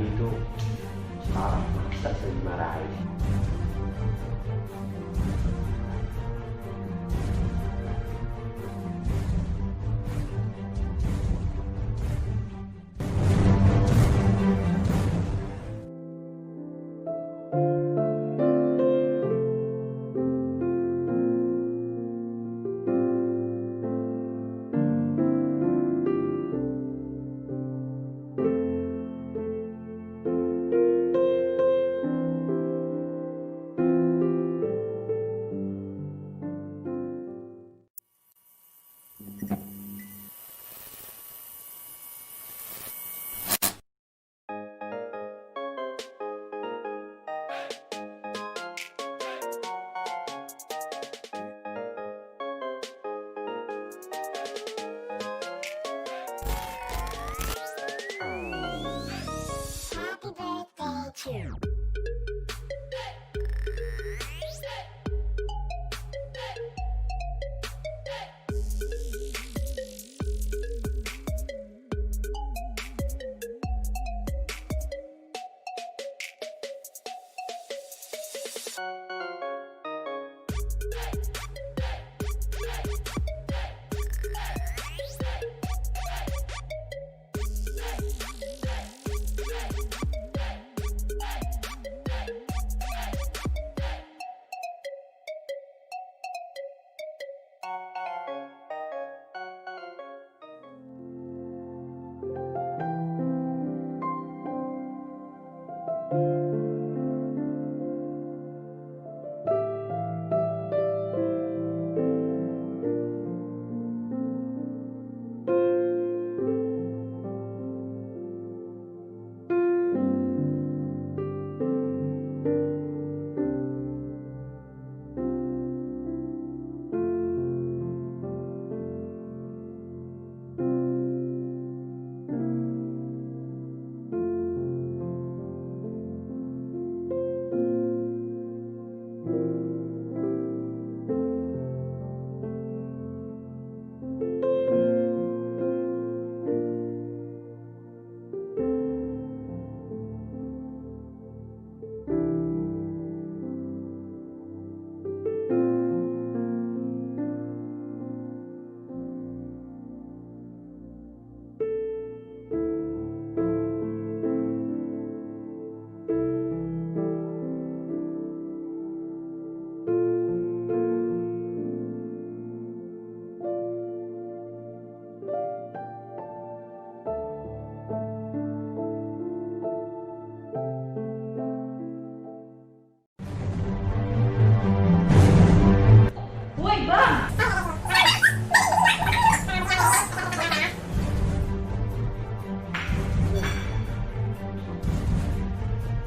tadi itu sekarang masa saya dimarahin.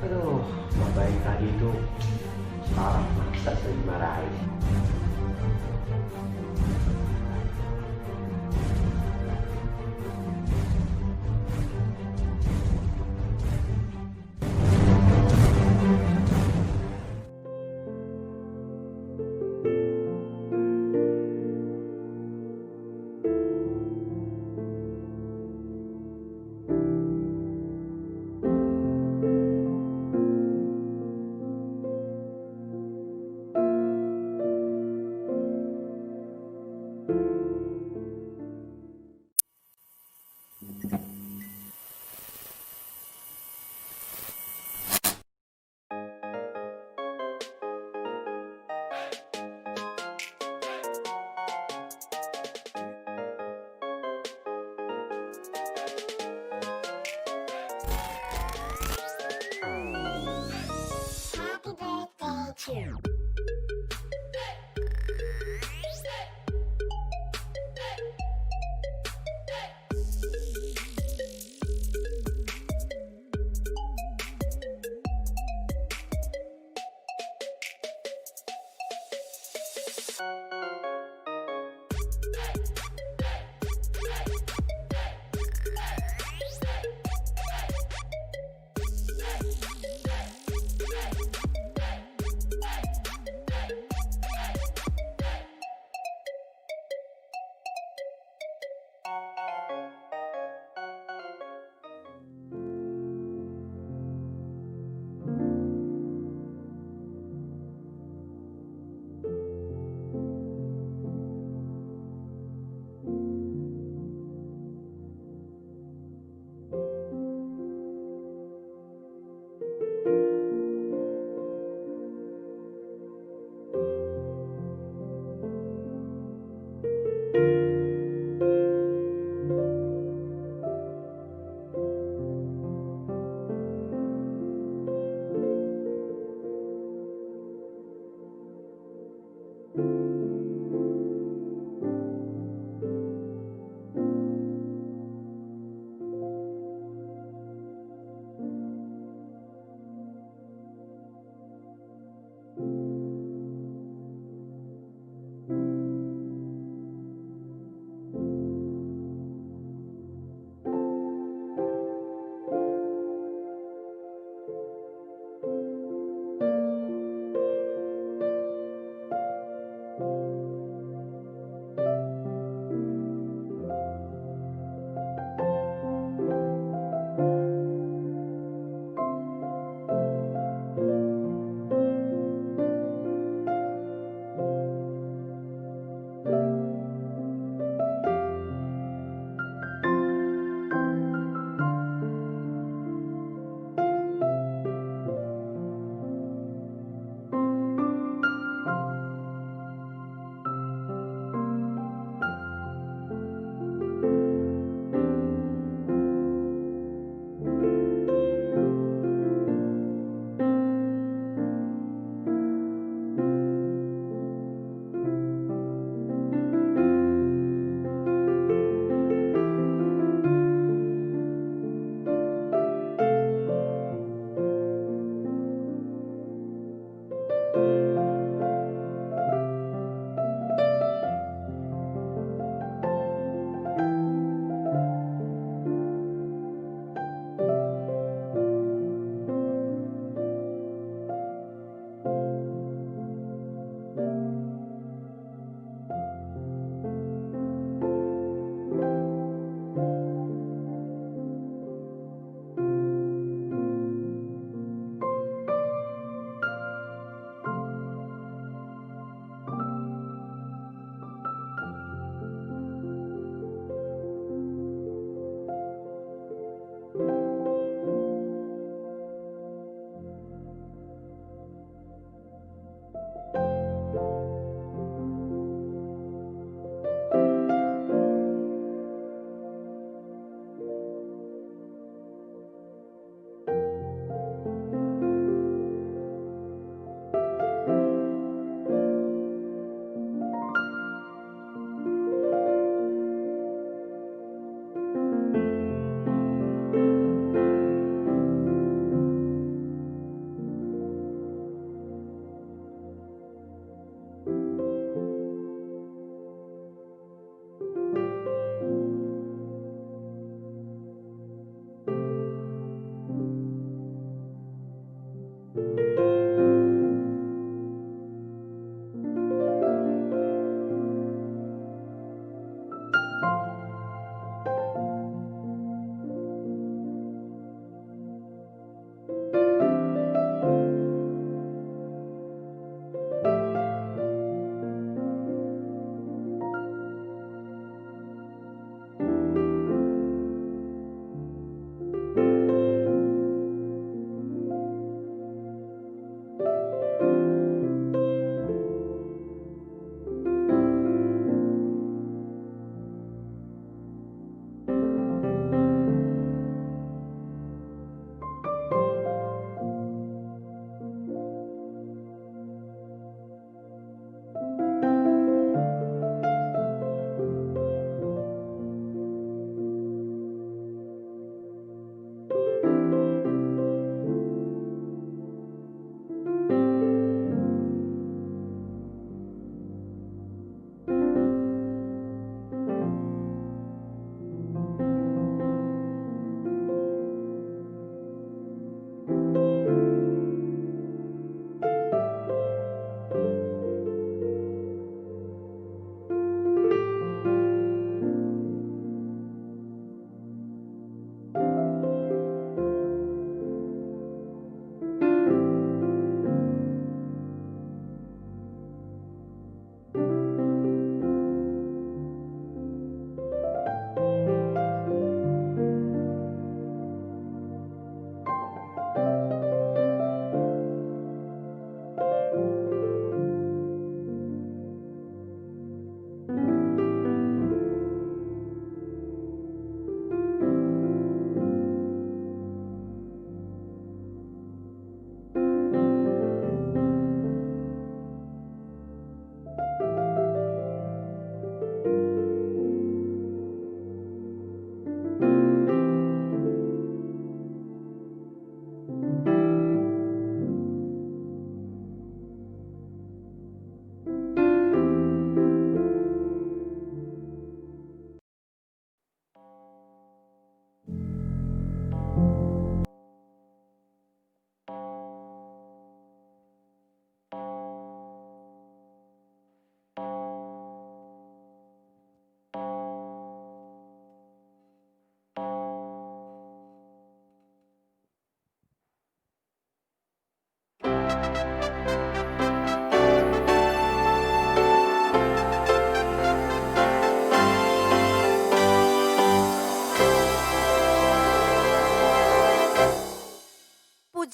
Aduh, bapak yang tadi itu sekarang masa saya dimarahin.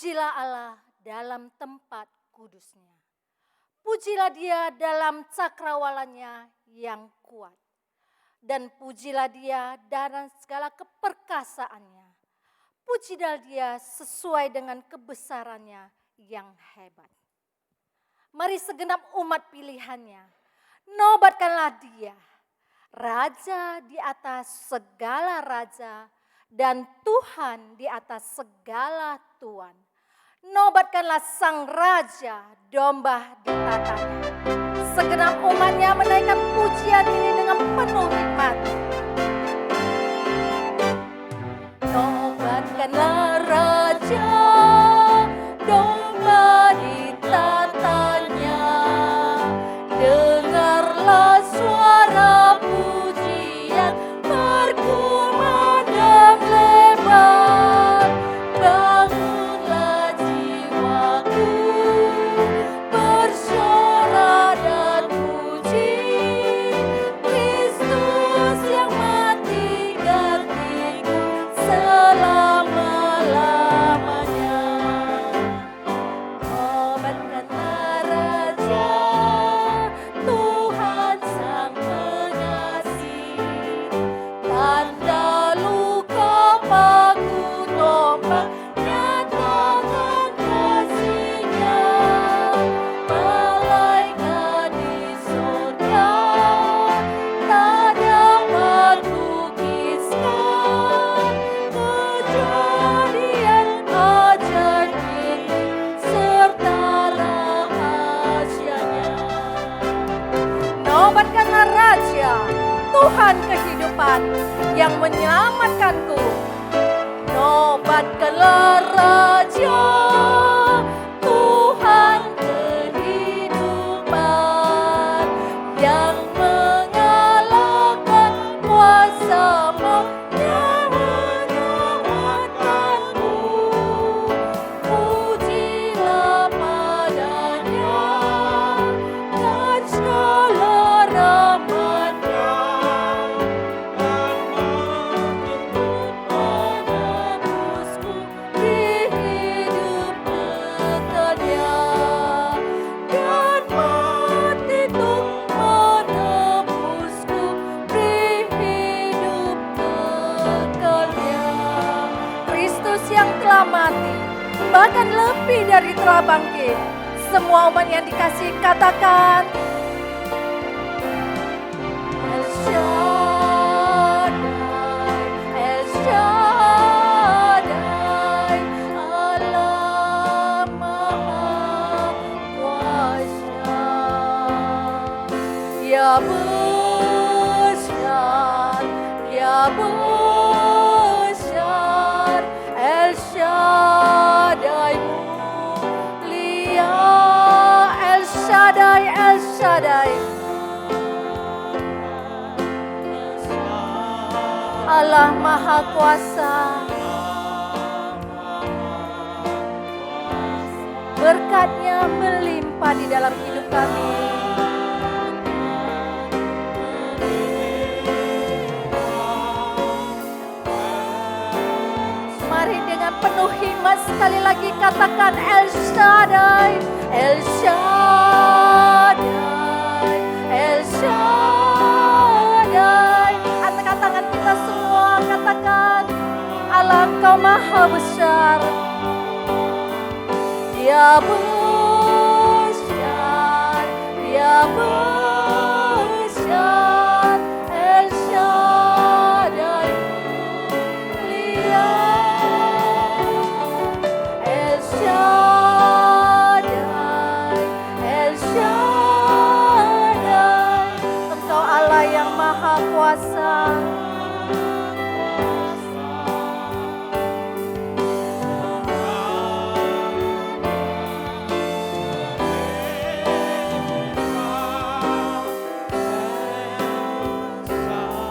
Pujilah Allah dalam tempat kudusnya. Pujilah dia dalam cakrawalanya yang kuat. Dan pujilah dia dalam segala keperkasaannya. Pujilah dia sesuai dengan kebesarannya yang hebat. Mari segenap umat pilihannya, nobatkanlah dia. Raja di atas segala raja dan Tuhan di atas segala tuan. Nobatkanlah sang raja, domba ditatanya. Segenap umatnya menaikkan pujian ini dengan penuh hikmat. Nobatkanlah raja, domba ditatanya. Dengarlah suara pujian berkumandang lebar. Bangunlah jiwaku, bersorak dan puji Kristus yang mati gantiku selama-lamanya. Nobatkanlah Raja, Tuhan Sang Pengasih. Tanda luka paku tombak, nyatakan kasih-Nya. Malaikat di surga tak dapat lukiskan kejadian ajaib ini serta rahasianya. Nobatkanlah Raja, Tuhan kehidupan yang menyelamatkanku. Nobatkanlah Raja, Tuhan kehidupan yang mengalahkan kuasa maut yang menyelamatkanku. Pujilah padanya dan segala rahmat-Nya. Menebusku di hidup kekalnya, dan mati untuk menebusku di hidup kekalnya. Kristus yang telah mati, bahkan lebih dari telah bangkit. Semua umat yang dikasihi katakan, El Shaddai, El Shaddai, Allah Maha Kuasa. Ya besar, ya besar, El Shaddai mulia, El Shaddai, El Shaddai. Allah Maha Kuasa. Berkat-Nya melimpah di dalam hidup kami. Mari dengan penuh hikmat sekali lagi katakan El Shaddai, El Shaddai, El Shaddai. Angkat tangan kita semua, katakan Allah Engkau Maha Besar. Ya besar, ya besar, El Shaddai mulia, El Shaddai, El Shaddai. Engkau Allah yang Maha Kuasa.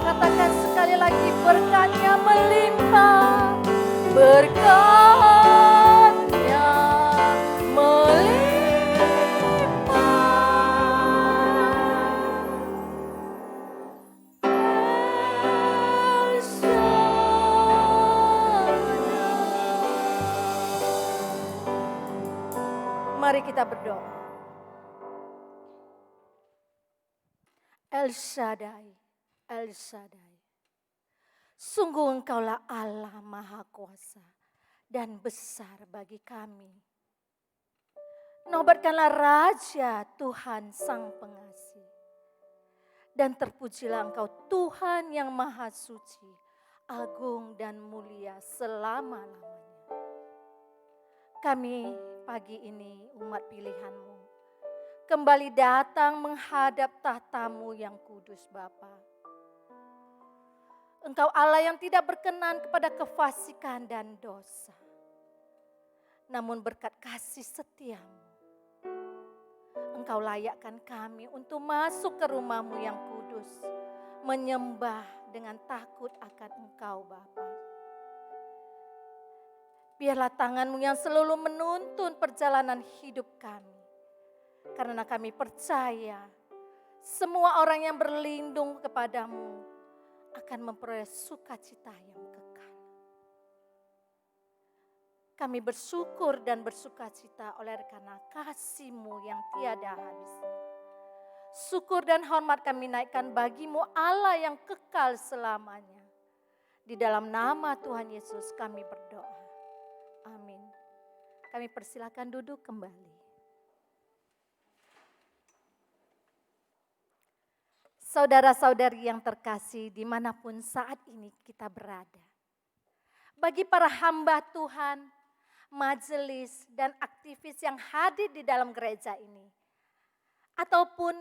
Katakan sekali lagi, berkat-Nya melimpah, berkat-Nya melimpah. El Shaddai. Mari kita berdoa. El Shaddai, El Shaddai. Sungguh Engkaulah Allah Maha Kuasa dan besar bagi kami. Nobatkanlah Raja Tuhan Sang Pengasih. Dan terpujilah Engkau Tuhan yang Maha Suci, agung dan mulia selama-lamanya. Kami pagi ini umat pilihan-Mu kembali datang menghadap tahta-Mu yang kudus Bapa. Engkau Allah yang tidak berkenan kepada kefasikan dan dosa. Namun berkat kasih setia-Mu, Engkau layakkan kami untuk masuk ke rumah-Mu yang kudus, menyembah dengan takut akan Engkau Bapa. Biarlah tangan-Mu yang selalu menuntun perjalanan hidup kami. Karena kami percaya semua orang yang berlindung kepadamu akan memperoleh sukacita yang kekal. Kami bersyukur dan bersukacita oleh karena kasih-Mu yang tiada habisnya. Syukur dan hormat kami naikkan bagi-Mu Allah yang kekal selamanya. Di dalam nama Tuhan Yesus kami berdoa. Amin. Kami persilakan duduk kembali. Saudara-saudari yang terkasih dimanapun saat ini kita berada. Bagi para hamba Tuhan, majelis dan aktivis yang hadir di dalam gereja ini. Ataupun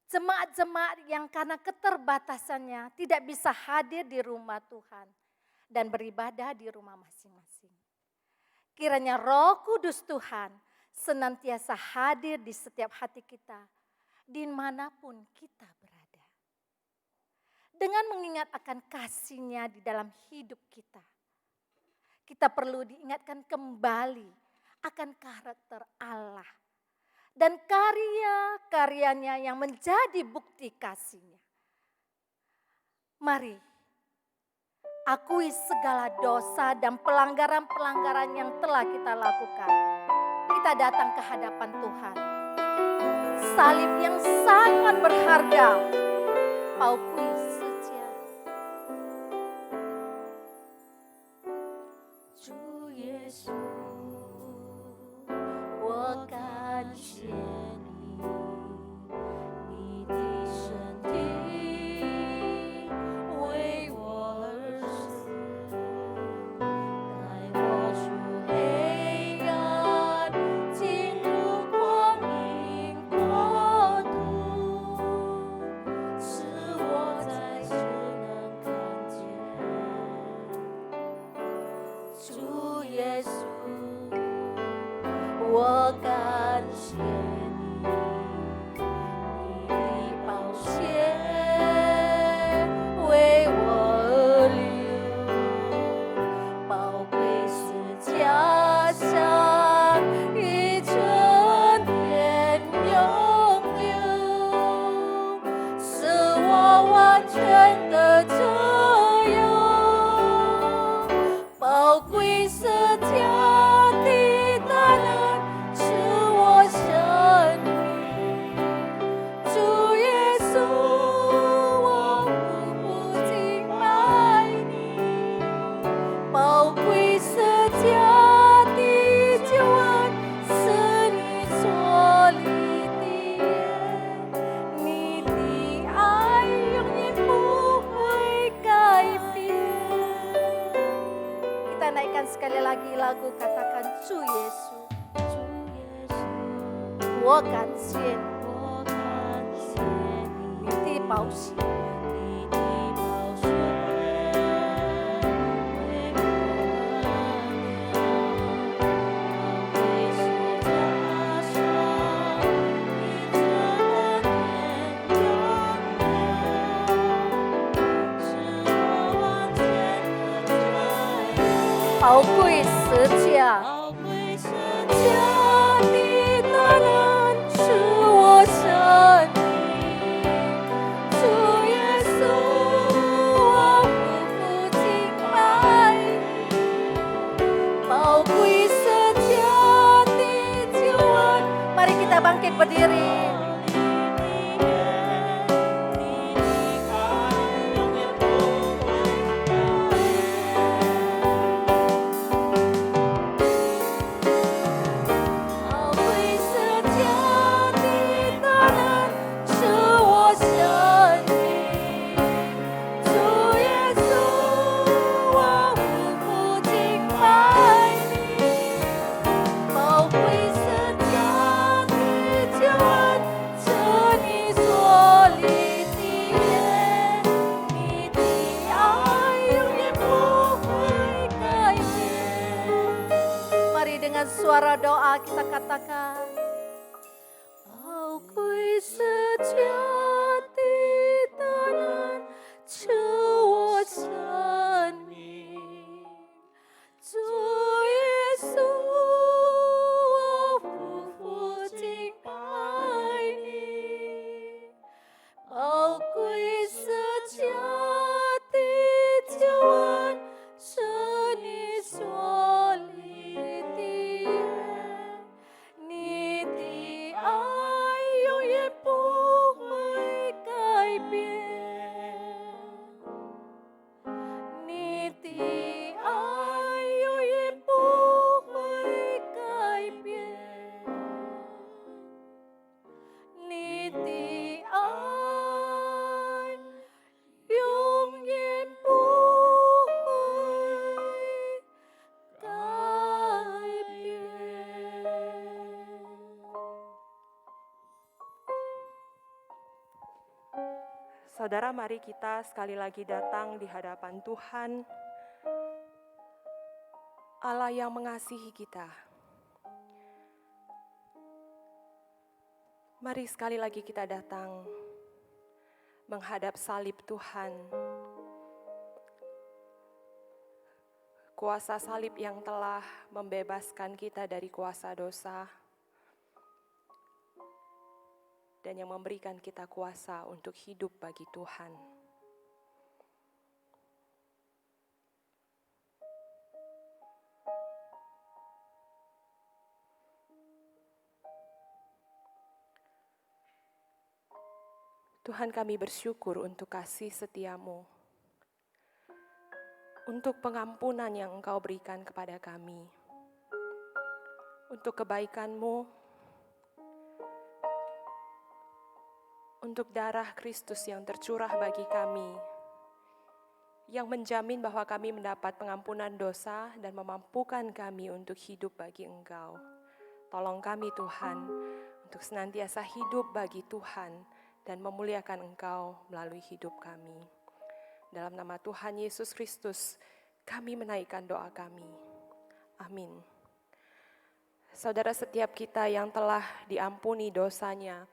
jemaat-jemaat yang karena keterbatasannya tidak bisa hadir di rumah Tuhan. Dan beribadah di rumah masing-masing. Kiranya Roh Kudus Tuhan senantiasa hadir di setiap hati kita. Dimanapun kita berada. Dengan mengingat akan kasih-Nya di dalam hidup kita. Kita perlu diingatkan kembali akan karakter Allah. Dan karya-karyanya yang menjadi bukti kasih-Nya. Mari, akui segala dosa dan pelanggaran-pelanggaran yang telah kita lakukan. Kita datang ke hadapan Tuhan. Salib yang sangat berharga, paukui setia. 주耶稣，我感谢你，你的身体为我而死，带我出黑暗，进入光明国度，使我在世能看见主耶稣，我感谢你，你的宝血为我而流，宝贵是家乡一春天永留，使我完全的自由，宝贵是家的大能使我生命，主耶稣，我无不敬拜你，宝贵是家的救恩，是你所立的约，你的爱永远不会改变。Kita naikkan sekali lagi lagu, katakan 주 예수, 我感谢你的宝血，你的宝血为我流，宝贵是家乡一春天永留，使我完全的自由。宝贵十架，宝贵十架的大能使我生命，主耶稣，我无不敬拜你，宝贵十架的救 suara doa kita katakan, Aukui sejati tangan Chúa chân mình, Chúa Giêsu phù phù chính ai ni, bao quý sejati Tuhan seni suali dia, ni ti ai永远不会改变，你的爱永远不会改变，你的爱永远不会改变。 Saudara, mari kita sekali lagi datang di hadapan Tuhan, Allah yang mengasihi kita. Mari sekali lagi kita datang menghadap salib Tuhan. Kuasa salib yang telah membebaskan kita dari kuasa dosa dan yang memberikan kita kuasa untuk hidup bagi Tuhan. Tuhan, kami bersyukur untuk kasih setia-Mu, untuk pengampunan yang Engkau berikan kepada kami, untuk kebaikan-Mu, untuk darah Kristus yang tercurah bagi kami, yang menjamin bahwa kami mendapat pengampunan dosa dan memampukan kami untuk hidup bagi Engkau. Tolong kami Tuhan, untuk senantiasa hidup bagi Tuhan dan memuliakan Engkau melalui hidup kami. Dalam nama Tuhan Yesus Kristus, kami menaikkan doa kami. Amin. Saudara, setiap kita yang telah diampuni dosanya,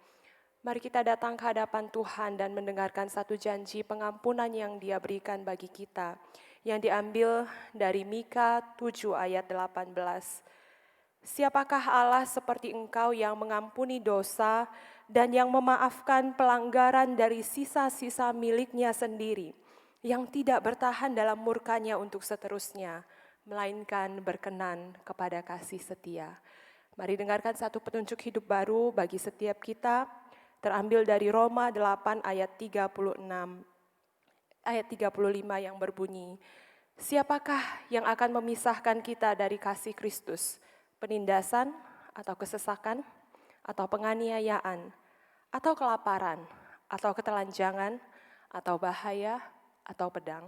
mari kita datang ke hadapan Tuhan dan mendengarkan satu janji pengampunan yang Dia berikan bagi kita, yang diambil dari Mika 7 ayat 18. Siapakah Allah seperti Engkau yang mengampuni dosa dan yang memaafkan pelanggaran dari sisa-sisa miliknya sendiri, yang tidak bertahan dalam murkanya untuk seterusnya, melainkan berkenan kepada kasih setia. Mari dengarkan satu petunjuk hidup baru bagi setiap kita, terambil dari Roma 8 ayat 36, ayat 35 yang berbunyi, siapakah yang akan memisahkan kita dari kasih Kristus? Penindasan atau kesesakan, atau penganiayaan, atau kelaparan, atau ketelanjangan, atau bahaya, atau pedang?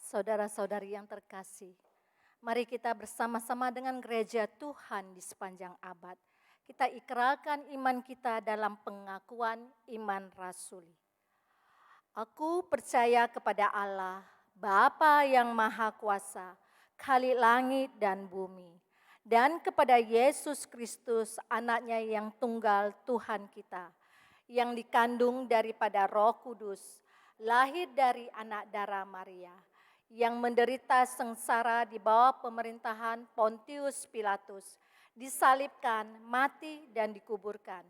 Saudara-saudari yang terkasih, mari kita bersama-sama dengan gereja Tuhan di sepanjang abad. Kita ikrarkan iman kita dalam pengakuan iman rasuli. Aku percaya kepada Allah, Bapa yang Maha Kuasa, Khalik langit dan bumi, dan kepada Yesus Kristus, anaknya yang tunggal Tuhan kita, yang dikandung daripada Roh Kudus, lahir dari anak darah Maria, yang menderita sengsara di bawah pemerintahan Pontius Pilatus, disalibkan, mati dan dikuburkan,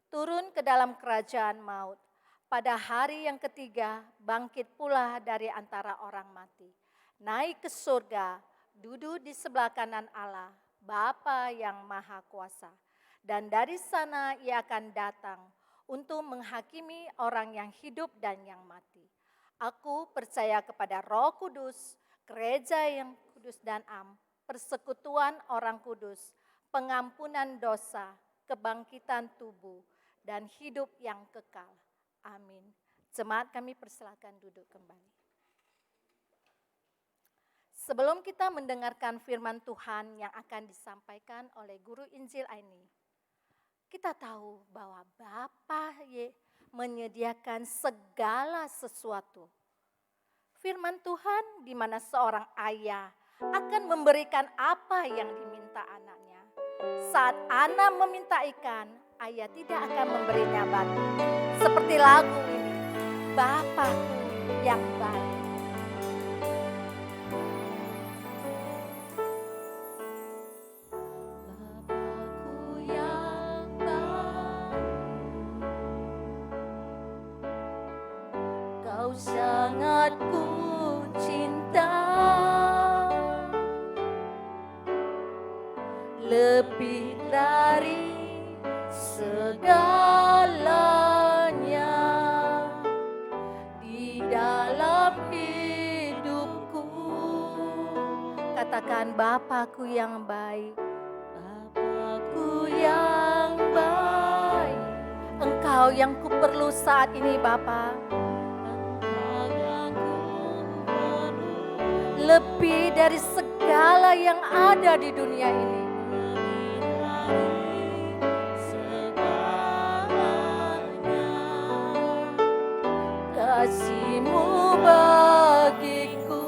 turun ke dalam kerajaan maut, pada hari yang ketiga bangkit pula dari antara orang mati, naik ke surga, duduk di sebelah kanan Allah, Bapa yang Maha Kuasa, dan dari sana Ia akan datang untuk menghakimi orang yang hidup dan yang mati. Aku percaya kepada Roh Kudus, gereja yang kudus dan am, persekutuan orang kudus, pengampunan dosa, kebangkitan tubuh, dan hidup yang kekal. Amin. Jemaat, kami persilakan duduk kembali. Sebelum kita mendengarkan firman Tuhan yang akan disampaikan oleh guru Injil Aini, kita tahu bahwa Bapa menyediakan segala sesuatu. firman Tuhan di mana seorang ayah akan memberikan apa yang diminta anaknya. Saat anak meminta ikan, ayah tidak akan memberinya batu. Seperti lagu ini, Bapakku yang baik. Bapakku yang baik, Kau sangat ku cinta, lebih dari segalanya di dalam hidupku. Katakan, Bapakku yang baik, Bapakku yang baik. Engkau yang kuperlu saat ini, Bapa. Engkau yang kuperlu, lebih dari segala yang ada di dunia ini. Kasih-Mu bagiku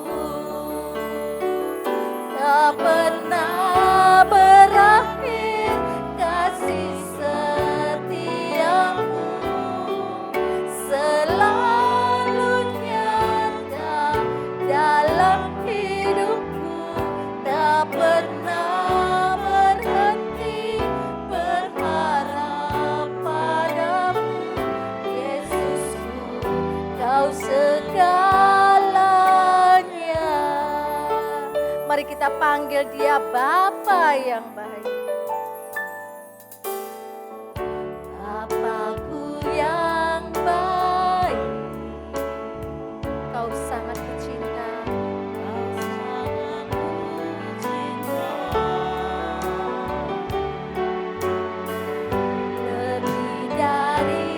tak pernah berakhir, kasih setiamu selalu nyata dalam hidupku, tak pernah berhenti berharap padamu, Yesusku. Kau segalanya. Mari kita panggil Dia Bapa yang baik. Bapakku yang baik, Kau sangat kucinta. Kau sangat kucinta. Lebih dari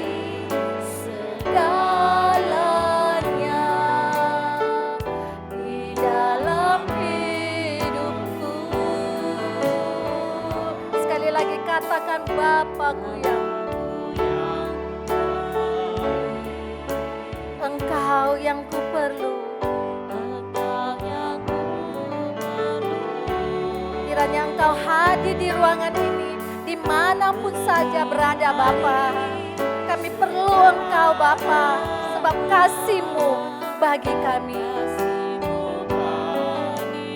segalanya di dalam hidupku. Sekali lagi katakan, Bapakku yang Engkau yang kuperlu. Kiranya Engkau hadir di ruangan ini, dimanapun saja berada Bapa. Kami perlu Engkau Bapa, sebab kasih-Mu bagi kami.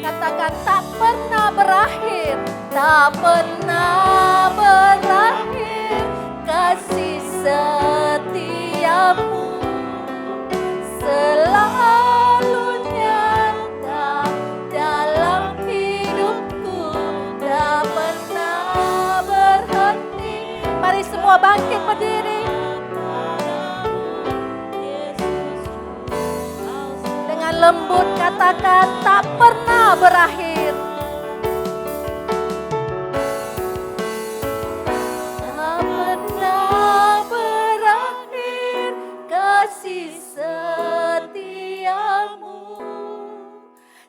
Katakan, tak pernah berakhir, tak pernah berakhir, kasih setiamu selalu nyata dalam hidupku, tak pernah berhenti. Mari semua bangkit berdiri. Dengan lembut katakan, tak pernah berakhir. Tak pernah berakhir, kasih setiamu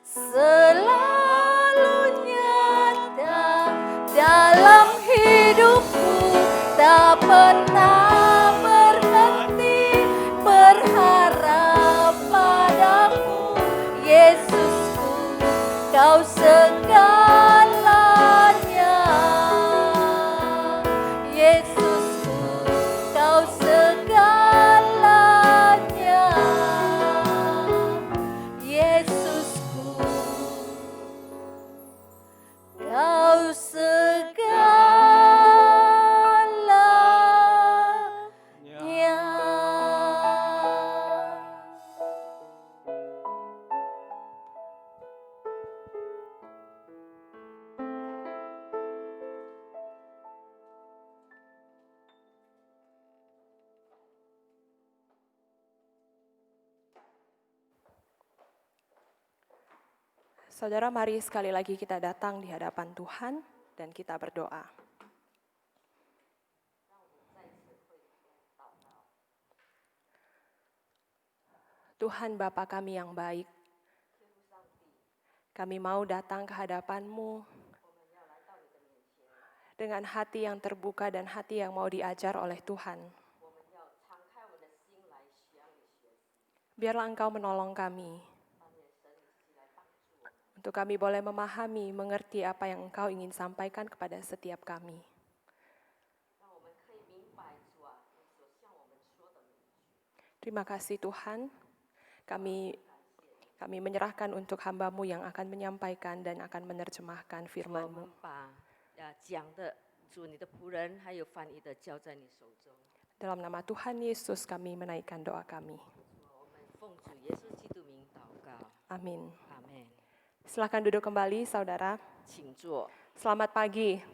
selalu nyata dalam hidupku, tak pernah berhenti berharap padamu, Yesusku. Kau segalanya, Yesusku. Kau segalanya, Yesusku. Kau segalanya. Saudara, mari sekali lagi kita datang di hadapan Tuhan dan kita berdoa. Tuhan Bapa kami yang baik, kami mau datang ke hadapan-Mu dengan hati yang terbuka dan hati yang mau diajar oleh Tuhan. Biarlah Engkau menolong kami untuk kami boleh memahami, mengerti apa yang Engkau ingin sampaikan kepada setiap kami. Terima kasih Tuhan, kami menyerahkan untuk hamba-Mu yang akan menyampaikan dan akan menerjemahkan 我 firman-Mu. 们把讲的主你的仆人还有翻译的交在你手中。 Dalam nama Tuhan Yesus kami menaikkan doa kami. 我们奉主耶稣基督名祷告， Amin. 阿门。 Silakan duduk kembali saudara. 请坐， Selamat pagi.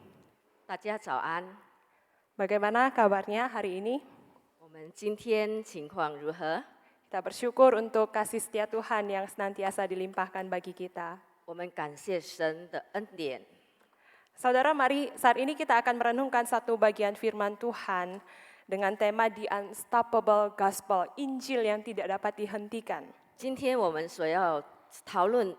大家早安。 Bagaimana kabarnya hari ini? 我们今天情况如何？ Kita bersyukur untuk kasih setia Tuhan yang senantiasa dilimpahkan bagi kita. 我们感谢神的恩典。 Saudara, mari saat ini kita akan merenungkan satu bagian firman Tuhan dengan tema The Unstoppable Gospel, Injil yang tidak dapat dihentikan. 今天我们所要讨论、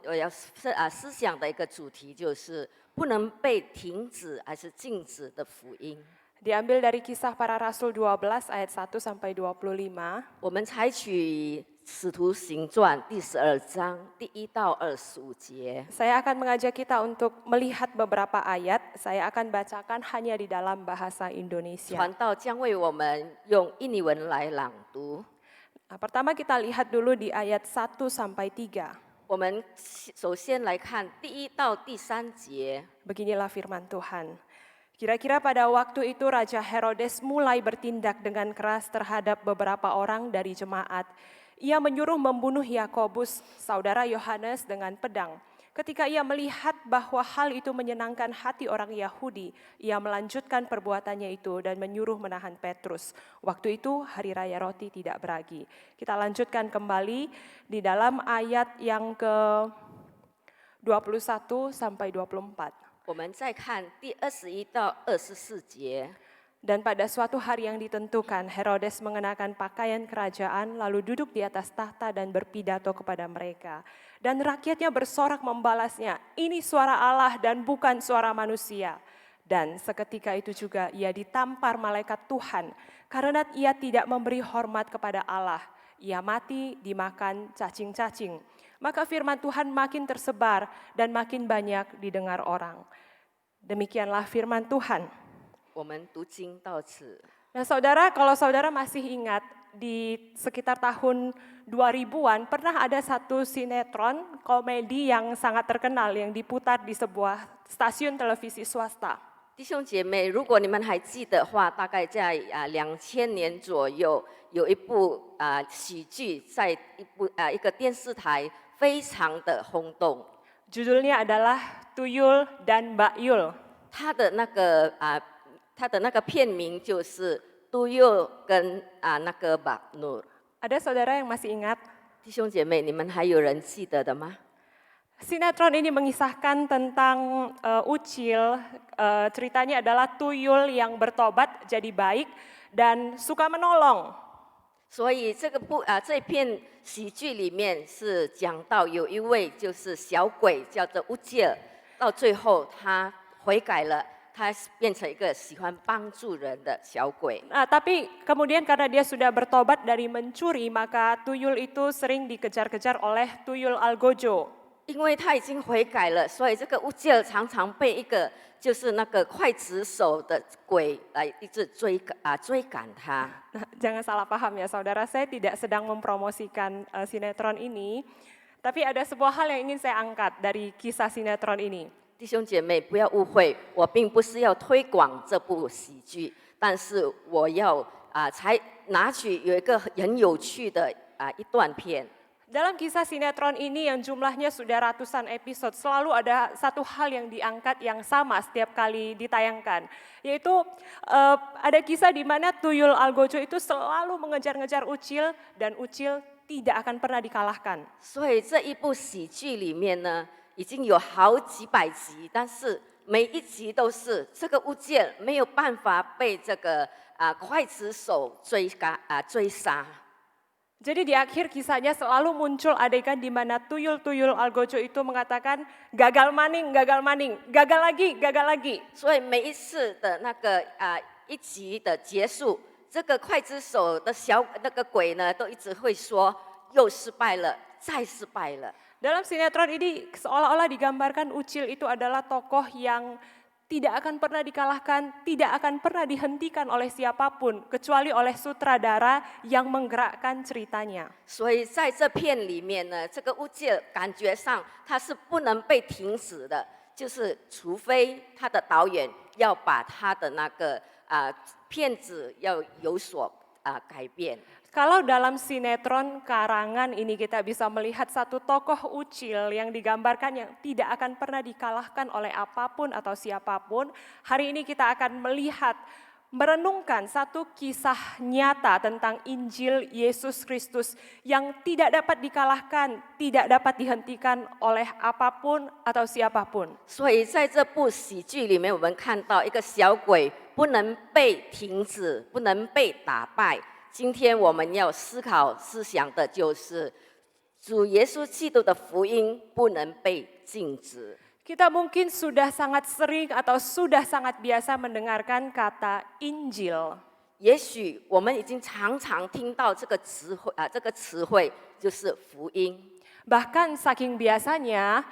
思想的一个主题就是不能被停止还是禁止的福音。 Diambil dari Kisah Para Rasul 12 ayat 1 sampai 25. 我们采取《使徒行传》第12章第1到25节。 Saya akan mengajak kita untuk melihat beberapa ayat. Saya akan bacakan hanya di dalam bahasa Indonesia. 传道将为我们用印尼文来朗读。 Nah, pertama kita lihat dulu di ayat 1 sampai 3. 我们首先来看第1到第3节。 Beginilah firman Tuhan. Kira-kira pada waktu itu Raja Herodes mulai bertindak dengan keras terhadap beberapa orang dari jemaat. Ia menyuruh membunuh Yakobus, saudara Yohanes dengan pedang. Ketika ia melihat bahwa hal itu menyenangkan hati orang Yahudi, ia melanjutkan perbuatannya itu dan menyuruh menahan Petrus. Waktu itu hari raya roti tidak beragi. Kita lanjutkan kembali di dalam ayat yang ke-21 sampai 24. 我们再看第21到24节。 Dan pada suatu hari yang ditentukan, Herodes mengenakan pakaian kerajaan, lalu duduk di atas tahta dan berpidato kepada mereka. Dan rakyatnya bersorak membalasnya, ini suara Allah dan bukan suara manusia. Dan seketika itu juga ia ditampar malaikat Tuhan, karena ia tidak memberi hormat kepada Allah. Ia mati dimakan cacing-cacing. Maka firman Tuhan makin tersebar dan makin banyak didengar orang. Demikianlah firman Tuhan. 我们读经到此。 Nah saudara, kalau saudara masih ingat di sekitar tahun 2000-an pernah ada satu sinetron komedi yang sangat terkenal yang diputar di sebuah stasiun televisi swasta. 弟兄姐妹，如果你们还记得的话，大概在2000年左右，有一部喜剧，在一个电视台非常的轰动。 Judulnya adalah Tuyul dan Mbak Yul. 他的那个片名就是《都佑跟那个马努》。 Ada saudara yang masih ingat? 弟兄姐妹，你们还有人记得的吗？ Sinetron ini mengisahkan tentang Ucil, ceritanya adalah tuyul yang bertobat jadi baik dan suka menolong. 所以这片喜剧里面是讲到有一位就是小鬼叫做乌吉尔，到最后他悔改了，他变成一个喜欢帮助人的小鬼。 Nah, tapi kemudian karena dia sudah bertobat dari mencuri, maka tuyul itu sering dikejar-kejar oleh tuyul Algojo. 因为他已经悔改了，所以这个乌吉尔常常被一个就是那个刽子手的鬼来一直追赶他。 Nah, jangan salah paham ya saudara, saya tidak sedang mempromosikan sinetron ini, tapi ada sebuah hal yang ingin saya angkat dari kisah sinetron ini. 弟兄姐妹，不要误会，我并不是要推广这部喜剧，但是我要才拿取有一个很有趣的一段片。 Dalam kisah sinetron ini yang jumlahnya sudah ratusan episode, selalu ada satu hal yang diangkat yang sama setiap kali ditayangkan. Yaitu ada kisah di mana tuyul Algojo itu selalu mengejar-ngejar Ucil dan Ucil tidak akan pernah dikalahkan. 所以这一部喜剧里面呢，已经有好几百集，但是每一集都是这个物件没有办法被这个刽子手追杀。 Jadi di akhir kisahnya selalu muncul adegan di mana tuyul-tuyul Algojo itu mengatakan gagal maning, gagal maning, gagal lagi, gagal lagi. 所以每一次的那个一集的结束，这个刽子手的那个鬼呢，都一直会说又失败了，再失败了。Dalam sinetron ini seolah-olah digambarkan Ucil itu adalah tokoh yang tidak akan pernah dikalahkan, tidak akan pernah dihentikan oleh siapapun, kecuali oleh sutradara yang menggerakkan ceritanya. 所以在这片里面呢，这个物件感觉上它是不能被停止的，就是除非他的导演要把他的那个片子要有所改变。 Kalau dalam sinetron karangan ini kita bisa melihat satu tokoh Ucil yang digambarkan yang tidak akan pernah dikalahkan oleh apapun atau siapapun. Hari ini kita akan melihat, merenungkan satu kisah nyata tentang Injil Yesus Kristus yang tidak dapat dikalahkan, tidak dapat dihentikan oleh apapun atau siapapun. 所以在这部喜剧里面，我们看到一个小鬼不能被停止，不能被打败。 今天我们要思考思想的就是主耶稣基督的福音不能被禁止。 Kita mungkin sudah sangat sering atau sudah sangat biasa mendengarkan kata Injil. 也许我们已经常常听到这个词汇就是福音。 Bahkan saking biasanya,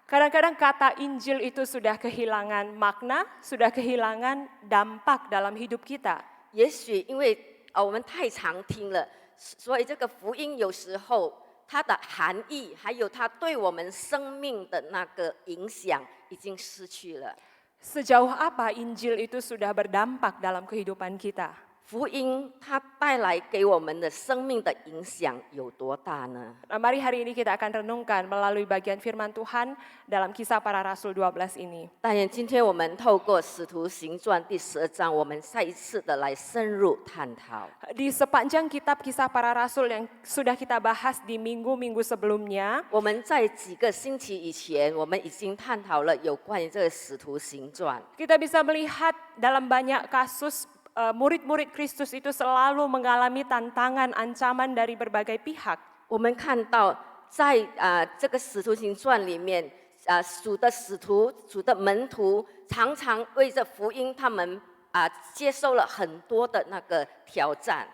kadang-kadang kata Injil itu sudah kehilangan makna, sudah kehilangan dampak dalam hidup kita. 也许因为我们太常听了，所以这个福音有时候它的含义，还有它对我们生命的那个影响，已经失去了。 Sejauh apa Injil itu sudah berdampak dalam kehidupan kita? 福音它带来给我们的生命的影响有多大呢？ Nah, mari hari ini kita akan renungkan melalui bagian firman Tuhan dalam Kisah Para Rasul 12 ini. 但愿今天我们透过《使徒行传》第12章，我们再一次的来深入探讨。 Di sepanjang kitab Kisah Para Rasul yang sudah kita bahas di minggu-minggu sebelumnya, 我们在几个星期以前，我们已经探讨了有关于这个《使徒行传》。 kita bisa melihat dalam banyak kasus murid-murid Kristus itu selalu mengalami tantangan, ancaman dari berbagai pihak. 我们看到在这个《使徒行传》里面，主的使徒、主的门徒常常为着福音，他们接受了很多的那个挑战。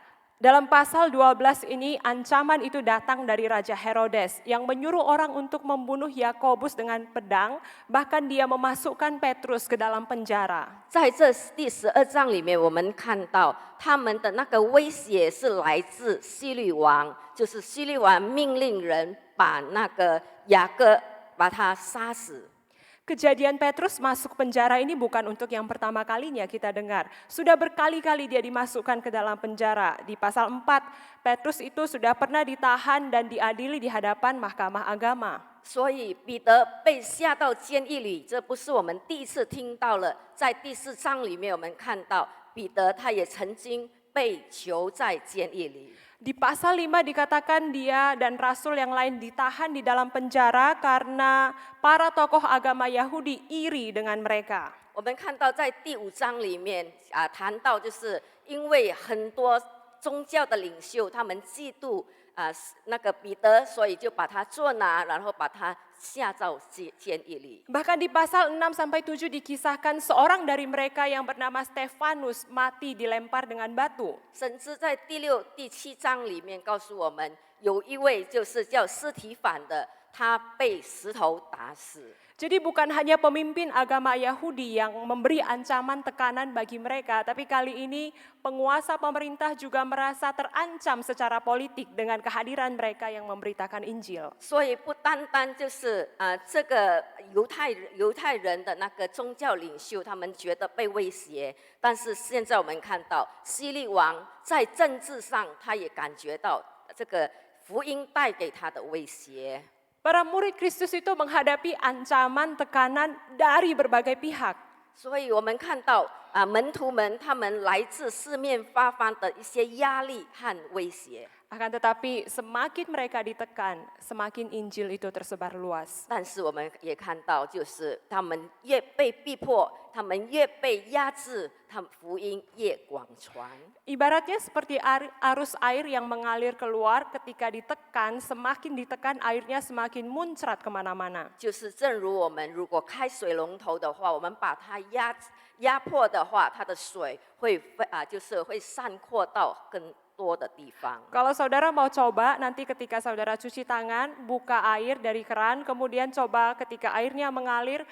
Dalam pasal 12 ini ancaman itu datang dari Raja Herodes yang menyuruh orang untuk membunuh Yakobus dengan pedang, bahkan dia memasukkan Petrus ke dalam penjara. 在这第12章里面，我们看到他们的那个威胁是来自希律王，就是希律王命令人把那个雅各把他杀死。 Kejadian Petrus masuk penjara ini bukan untuk yang pertama kalinya kita dengar. Sudah berkali-kali dia dimasukkan ke dalam penjara. Di pasal 4, Petrus itu sudah pernah ditahan dan diadili di hadapan mahkamah agama. 所以彼得被下到监狱里，这不是我们第一次听到了。在第4章里面，我们看到彼得他也曾经被囚在监狱里。 Di pasal 5 dikatakan dia dan rasul yang lain ditahan di dalam penjara karena para tokoh agama Yahudi iri dengan mereka. 我们看到在第5章里面谈到就是因为很多宗教的领袖他们嫉妒那个彼得，所以就把他捉拿，然后把他下到监狱里。 Bahkan di pasal 6-7 dikisahkan seorang dari mereka yang bernama Stefanus mati dilempar dengan batu. 甚至在第6、第7章里面告诉我们，有一位就是叫司提反的，他被石头打死。 Jadi bukan hanya pemimpin agama Yahudi yang memberi ancaman tekanan bagi mereka, tapi kali ini penguasa pemerintah juga merasa terancam secara politik dengan kehadiran mereka yang memberitakan Injil. 所以不单单就是这个犹太人的那个宗教领袖，他们觉得被威胁，但是现在我们看到希律王在政治上，他也感觉到这个福音带给他的威胁。 Para murid Kristus itu menghadapi ancaman, tekanan dari berbagai pihak. 所以我们看到门徒们他们来自四面八方的一些压力和威胁。 Akan tetapi semakin mereka ditekan, semakin Injil itu tersebar luas. 但是我们也看到，就是他们越被逼迫，他们越被压制，他们福音越广传。 Ibaratnya seperti arus air yang mengalir keluar ketika ditekan, semakin ditekan airnya semakin muncrat kemana-mana. 就是正如我们如果开水龙头的话，我们把它压迫的话，它的水就是会散扩到更多的地方。 Kalau saudara mau coba, nanti ketika saudara cuci tangan, buka air dari keran, kemudian coba ketika airnya mengalir,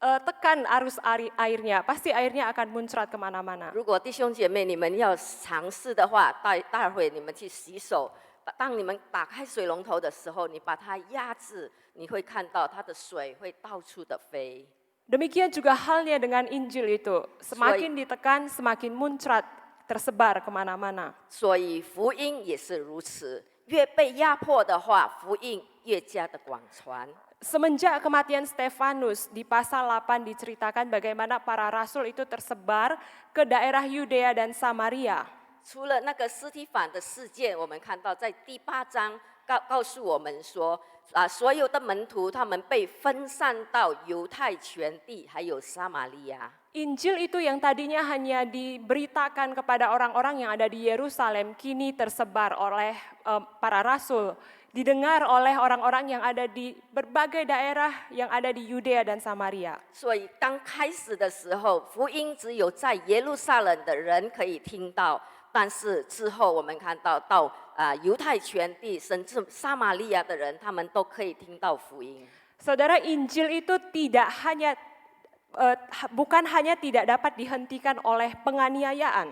tekan arus airnya, pasti airnya akan muncrat kemana-mana. 如果弟兄姐妹你们要尝试的话，待会你们去洗手，当你们打开水龙头的时候，你把它压制，你会看到它的水会到处的飞。 Demikian juga halnya dengan Injil itu, semakin ditekan, semakin muncrat, tersebar kemana-mana. 所以福音也是如此，越被压迫的话，福音越加的广传。 Semenjak kematian Stefanus, di pasal 8 diceritakan bagaimana para rasul itu tersebar ke daerah Yudea dan Samaria. 除了那个司提反的事件，我们看到在第8章告诉我们说，所有的门徒他们被分散到犹太全地，还有撒玛利亚。 Injil itu yang tadinya hanya diberitakan kepada orang-orang yang ada di Yerusalem, kini tersebar oleh para rasul, didengar oleh orang-orang yang ada di berbagai daerah yang ada di Yudea dan Samaria. 所以刚开始的时候，福音只有在耶路撒冷的人可以听到，但是之后我们看到犹太全地甚至撒玛利亚的人，他们都可以听到福音。 Saudara, Injil itu bukan hanya tidak dapat dihentikan oleh penganiayaan.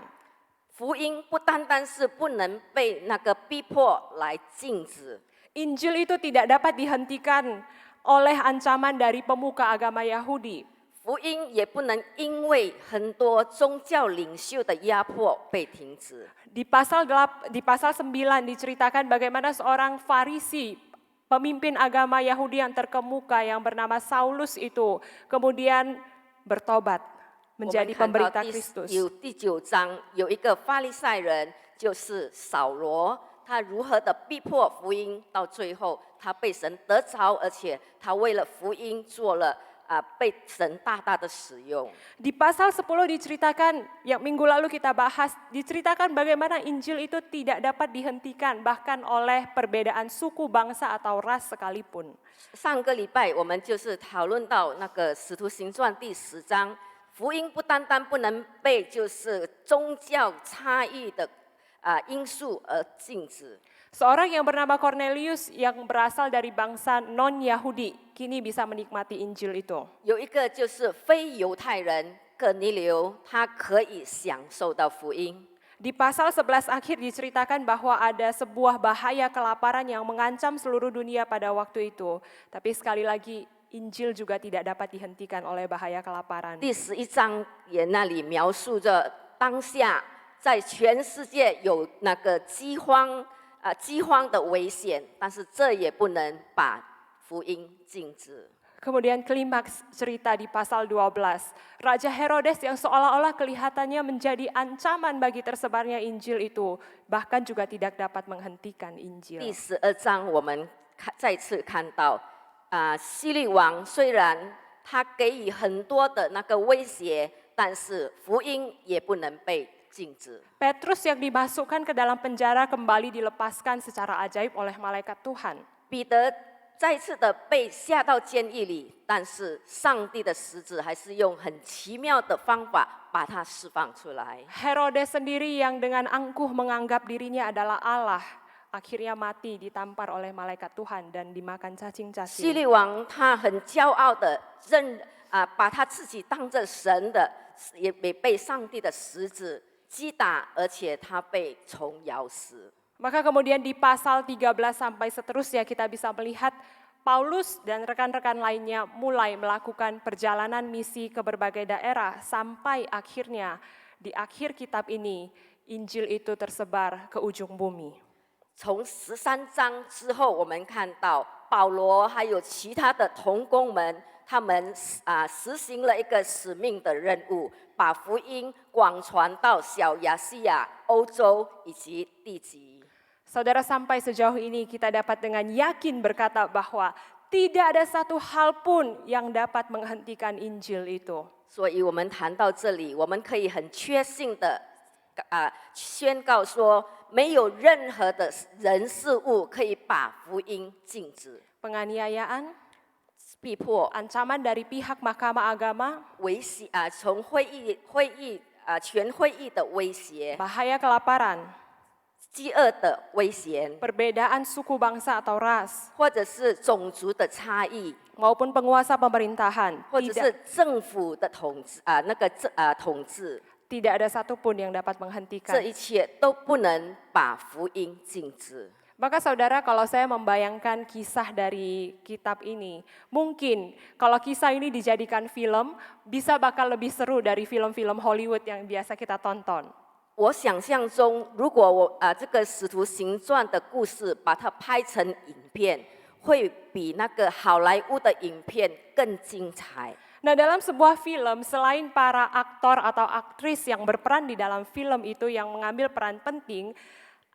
福音不单单是不能被那个逼迫来禁止， Injil itu tidak dapat dihentikan oleh ancaman dari pemuka agama Yahudi. 福音也不能因为很多宗教领袖的压迫被停止。 Di pasal 9 diceritakan bagaimana seorang Farisi, pemimpin agama Yahudi yang terkemuka yang bernama Saulus itu kemudian bertobat 我 menjadi 们看到 pemberita Kristus. 第9章有一个法利赛人，就是扫罗，他如何的逼迫福音，到最后他被神得着，而且他为了福音做了被神大大的使用。 Di pasal 10 diceritakan, yang minggu lalu kita bahas, diceritakan bagaimana Injil itu tidak dapat dihentikan bahkan oleh perbedaan suku, bangsa atau ras sekalipun. 上个礼拜我们就是讨论到那个《使徒行传》第10章，福音不单单不能被就是宗教差异的因素而禁止。 Seorang yang bernama Cornelius yang berasal dari bangsa non-Yahudi kini bisa menikmati Injil itu. 有一个就是非犹太人哥尼流，他可以享受到福音。 Di pasal 11 akhir diceritakan bahwa ada sebuah bahaya kelaparan yang mengancam seluruh dunia pada waktu itu. Tapi sekali lagi Injil juga tidak dapat dihentikan oleh bahaya kelaparan. 第11章也那里描述着当下在全世界有那个饥荒的危险，但是这也不能把福音禁止。 Kemudian klimaks cerita di pasal 12, Raja Herodes yang seolah-olah kelihatannya menjadi ancaman bagi tersebarnya Injil itu, bahkan juga tidak dapat menghentikan 第 Injil. 12章我们再次看到，希律王虽然他给予很多的那个威胁，但是福音也不能被禁止。 Petrus yang dimasukkan ke dalam penjara kembali dilepaskan secara ajaib oleh malaikat Tuhan. 彼得再次的被下到监狱里，但是上帝的使者还是用很奇妙的方法把他释放出来。 Herodes sendiri yang dengan angkuh menganggap dirinya adalah Allah, akhirnya mati ditampar oleh malaikat Tuhan dan dimakan 希 cacing-cacing. 律王他很骄傲的把他自己当着神的，也被上帝的使者击打，而且他被虫咬死。 Maka kemudian di pasal 13 sampai seterusnya kita bisa melihat Paulus dan rekan-rekan lainnya mulai melakukan perjalanan misi ke berbagai daerah sampai akhirnya di akhir kitab ini Injil itu tersebar ke ujung bumi. 从13章之后，我们看到保罗还有其他的同工们，他们实行了一个使命的任务，把福音广传到小亚细亚、欧洲以及地极。 Saudara, sampai sejauh ini kita dapat dengan yakin berkata bahwa tidak ada satu hal pun yang dapat menghentikan Injil itu. 所以我们谈到这里，我们可以很确信的宣告说，没有任何的人事物可以把福音禁止。 Penganiayaan, 逼迫、 ancaman dari pihak Mahkamah Agama, 威胁从全会议的威胁、 bahaya kelaparan, 饥饿的威胁， perbedaan suku bangsa atau ras, 或者是种族的差异， maupun penguasa pemerintahan, 或者是政府的统治统治， tidak ada satupun yang dapat 这 menghentikan. 一切都不能把福音禁止。 Maka saudara, kalau saya membayangkan kisah dari kitab ini, mungkin kalau kisah ini dijadikan film, bisa bakal lebih seru dari film-film Hollywood yang biasa kita tonton. 我想象中，如果这个使徒行传的故事把它拍成影片，会比那个好莱坞的影片更精彩。 Nah, dalam sebuah film, selain para aktor atau aktris yang berperan di dalam film itu yang mengambil peran penting,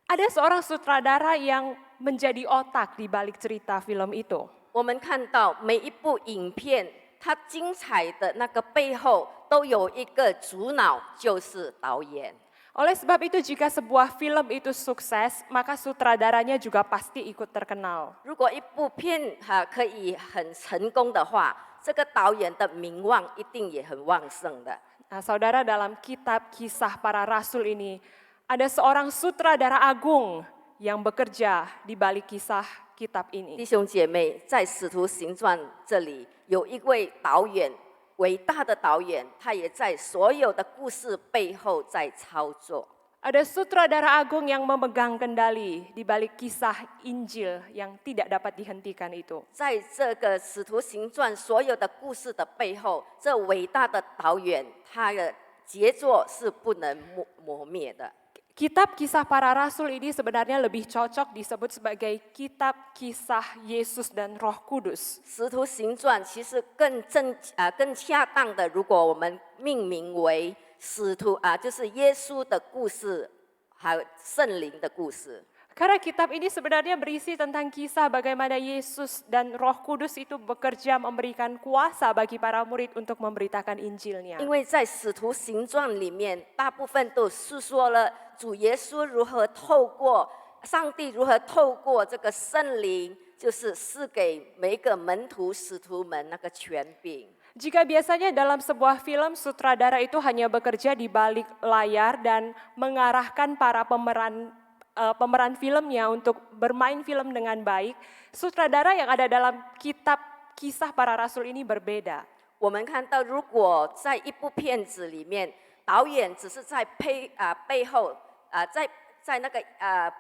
ada seorang sutradara yang menjadi otak di balik cerita film itu. 我们看到每一部影片，它精彩的那个背后都有一个主脑，就是导演。 Oleh sebab itu, jika sebuah film itu sukses, maka sutradaranya juga pasti ikut terkenal. 如果一部片可以很成功的话，这个导演的名望一定也很旺盛的。 Nah, saudara, dalam kitab Kisah Para Rasul ini, ada seorang sutradara agung yang bekerja di balik kisah kitab 弟 ini. 兄姐妹，在《使徒行传》这里有一位导演，伟大的导演，他也在所有的故事背后在操作。 Ada sutradara agung yang memegang kendali di balik kisah Injil yang tidak dapat dihentikan itu. 在这个《使徒行传》所有的故事的背后，这伟大的导演，他的杰作是不能磨灭的。 Kitab Kisah Para Rasul ini sebenarnya lebih cocok disebut sebagai kitab kisah Yesus dan Roh Kudus. 使徒行传其实更恰当的，如果我们命名为就是耶稣的故事，还有圣灵的故事。 Karena kitab ini sebenarnya berisi tentang kisah bagaimana Yesus dan Roh Kudus itu bekerja memberikan kuasa bagi para murid untuk memberitakan Injilnya. 因为在使徒行传里面，大部分都诉说了主耶稣如何透过上帝如何透过这个圣灵，就是赐给每一个门徒使徒们那个权柄。 Jika biasanya dalam sebuah film sutradara itu hanya bekerja di balik layar dan mengarahkan para pemeran filmnya untuk bermain film dengan baik, sutradara yang ada dalam kitab Kisah Para Rasul ini berbeda. 我们看到，如果在一部片子里面，导演只是在背后在那个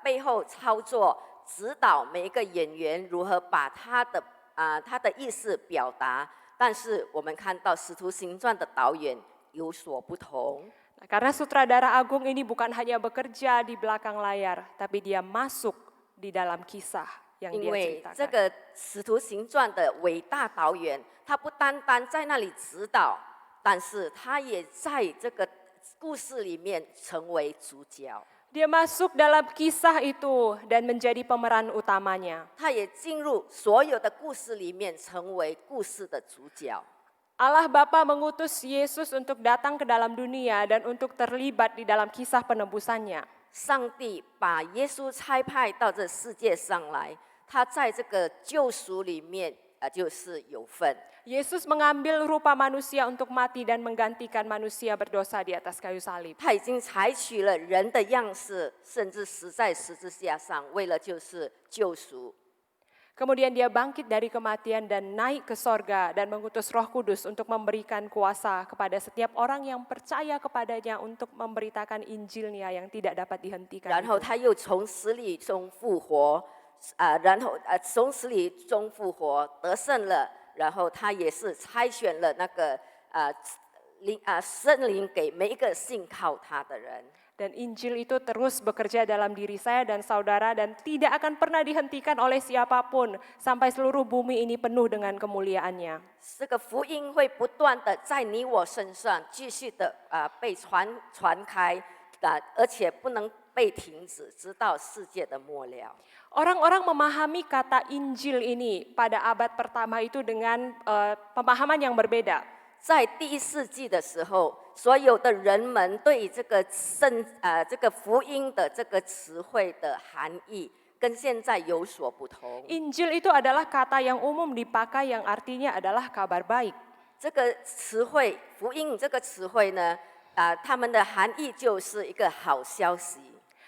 背后操作，指导每一个演员如何把他的意思表达。 但是我们看到《使徒行传》的导演有所不同。 Nah, karena sutradara agung ini bukan hanya bekerja di belakang layar, tapi dia masuk di dalam kisah yang 因 dia 为这 ceritakan. 个《使徒行传》的伟大导演，他不单单在那里指导，但是他也在这个故事里面成为主角。 Dia masuk dalam kisah itu dan menjadi pemeran utamanya. 他也进入所有的故事里面，成为故事的主角。 Allah Bapa mengutus Yesus untuk datang ke dalam dunia dan untuk terlibat di dalam kisah penebusannya. 上帝把耶稣差派到这世界上来，他在这个救赎里面就是有份。 Yesus mengambil rupa manusia untuk mati dan menggantikan manusia berdosa di atas kayu salib. 他已经采取了人的样式，甚至死在十字架上，为了就是救赎。 Kemudian dia bangkit dari kematian dan naik ke sorga dan mengutus Roh Kudus untuk memberikan kuasa kepada setiap orang yang percaya kepadanya untuk memberitakan Injilnya yang tidak dapat dihentikan. 然后他又从死里中复活，然后从死里中复活得胜了，然后他也是筛选了那个圣灵给每一个信靠他的人。 Dan Injil itu terus bekerja dalam diri saya dan saudara dan tidak akan pernah dihentikan oleh siapapun sampai seluruh bumi ini penuh dengan kemuliaannya. 这个福音会不断的在你我身上继续的被传开，而且不能被停止，直到世界的末了。 Orang-orang memahami kata Injil ini pada abad pertama itu dengan pemahaman yang berbeda. 在第一世纪的时候，所有的人们对这个福音的这个词汇的含义跟现在有所不同。 Injil itu adalah kata yang umum dipakai yang artinya adalah kabar baik. 这个词汇“福音”这个词汇呢，它们的含义就是一个好消息。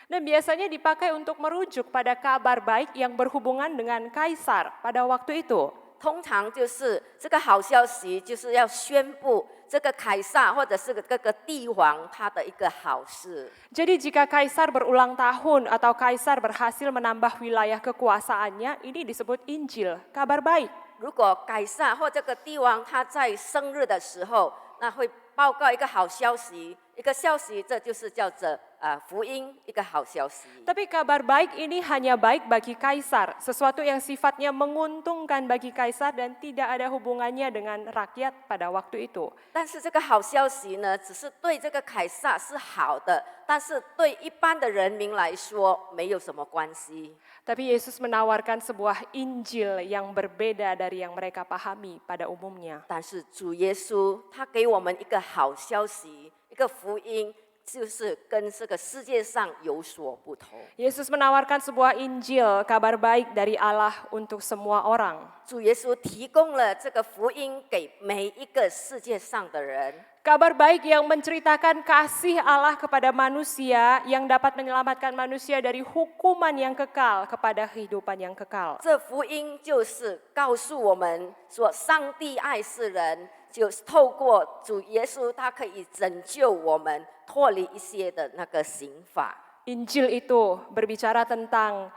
Dan biasanya dipakai untuk merujuk pada kabar baik yang berhubungan dengan kaisar pada waktu itu. 通常就是这个好消息，就是要宣布这个凯撒或者是各个帝王他的一个好事。 Jadi jika kaisar berulang tahun atau kaisar berhasil menambah wilayah kekuasaannya, ini disebut Injil, kabar baik. 如果凯撒或这个帝王他在生日的时候，那会报告一个好消息，一个消息，这就是叫做福音，一个好消息。 Tapi kabar baik ini hanya baik bagi kaisar, sesuatu yang sifatnya menguntungkan bagi kaisar dan tidak ada hubungannya dengan rakyat pada waktu itu. 但是这个好消息呢，只是对这个凯撒是好的，但是对一般的人民来说没有什么关系。 Tapi Yesus menawarkan sebuah Injil yang berbeda dari yang mereka pahami pada umumnya. 但是主耶稣他给我们一个好消息，一个福音，就是跟这个世界上有所不同。 Yesus menawarkan sebuah Injil, kabar baik dari Allah untuk semua orang. 主耶稣提供了这个福音给每一个世界上的人。 Kabar baik yang menceritakan kasih Allah kepada manusia yang dapat menyelamatkan manusia dari hukuman yang kekal kepada kehidupan yang kekal. 这福音就是告诉我们说，上帝爱世人，就是透过主耶稣，他可以拯救我们，脱离一些的那个刑罚。 Injil itu berbicara tentang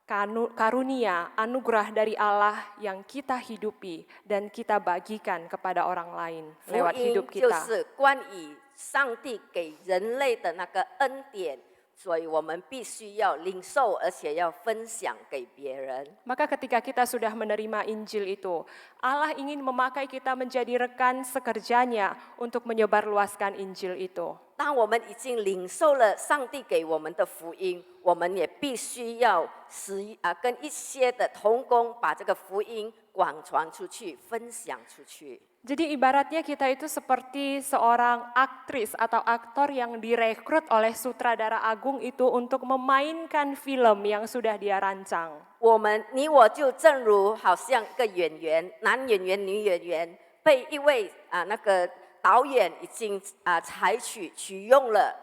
karunia, anugerah dari Allah yang kita hidupi dan kita bagikan kepada orang lain 福 lewat 音 hidup 就 kita. 是关于上帝给人类的那个恩典，所以我们必须要领受，而且要分享给别人。 Maka ketika kita sudah menerima Injil itu, Allah ingin memakai kita menjadi rekan sekerjanya untuk menyebarluaskan Injil itu. 当我们已经领受了上帝给我们的福音，我们也必须要跟一些的同工把这个福音广传出去，分享出去。 Jadi ibaratnya kita itu seperti seorang aktris atau aktor yang direkrut oleh sutradara agung itu untuk memainkan film yang sudah dia rancang. 你我就正如好像一个演员，男演员、女演员，被一位那个导演已经取用了，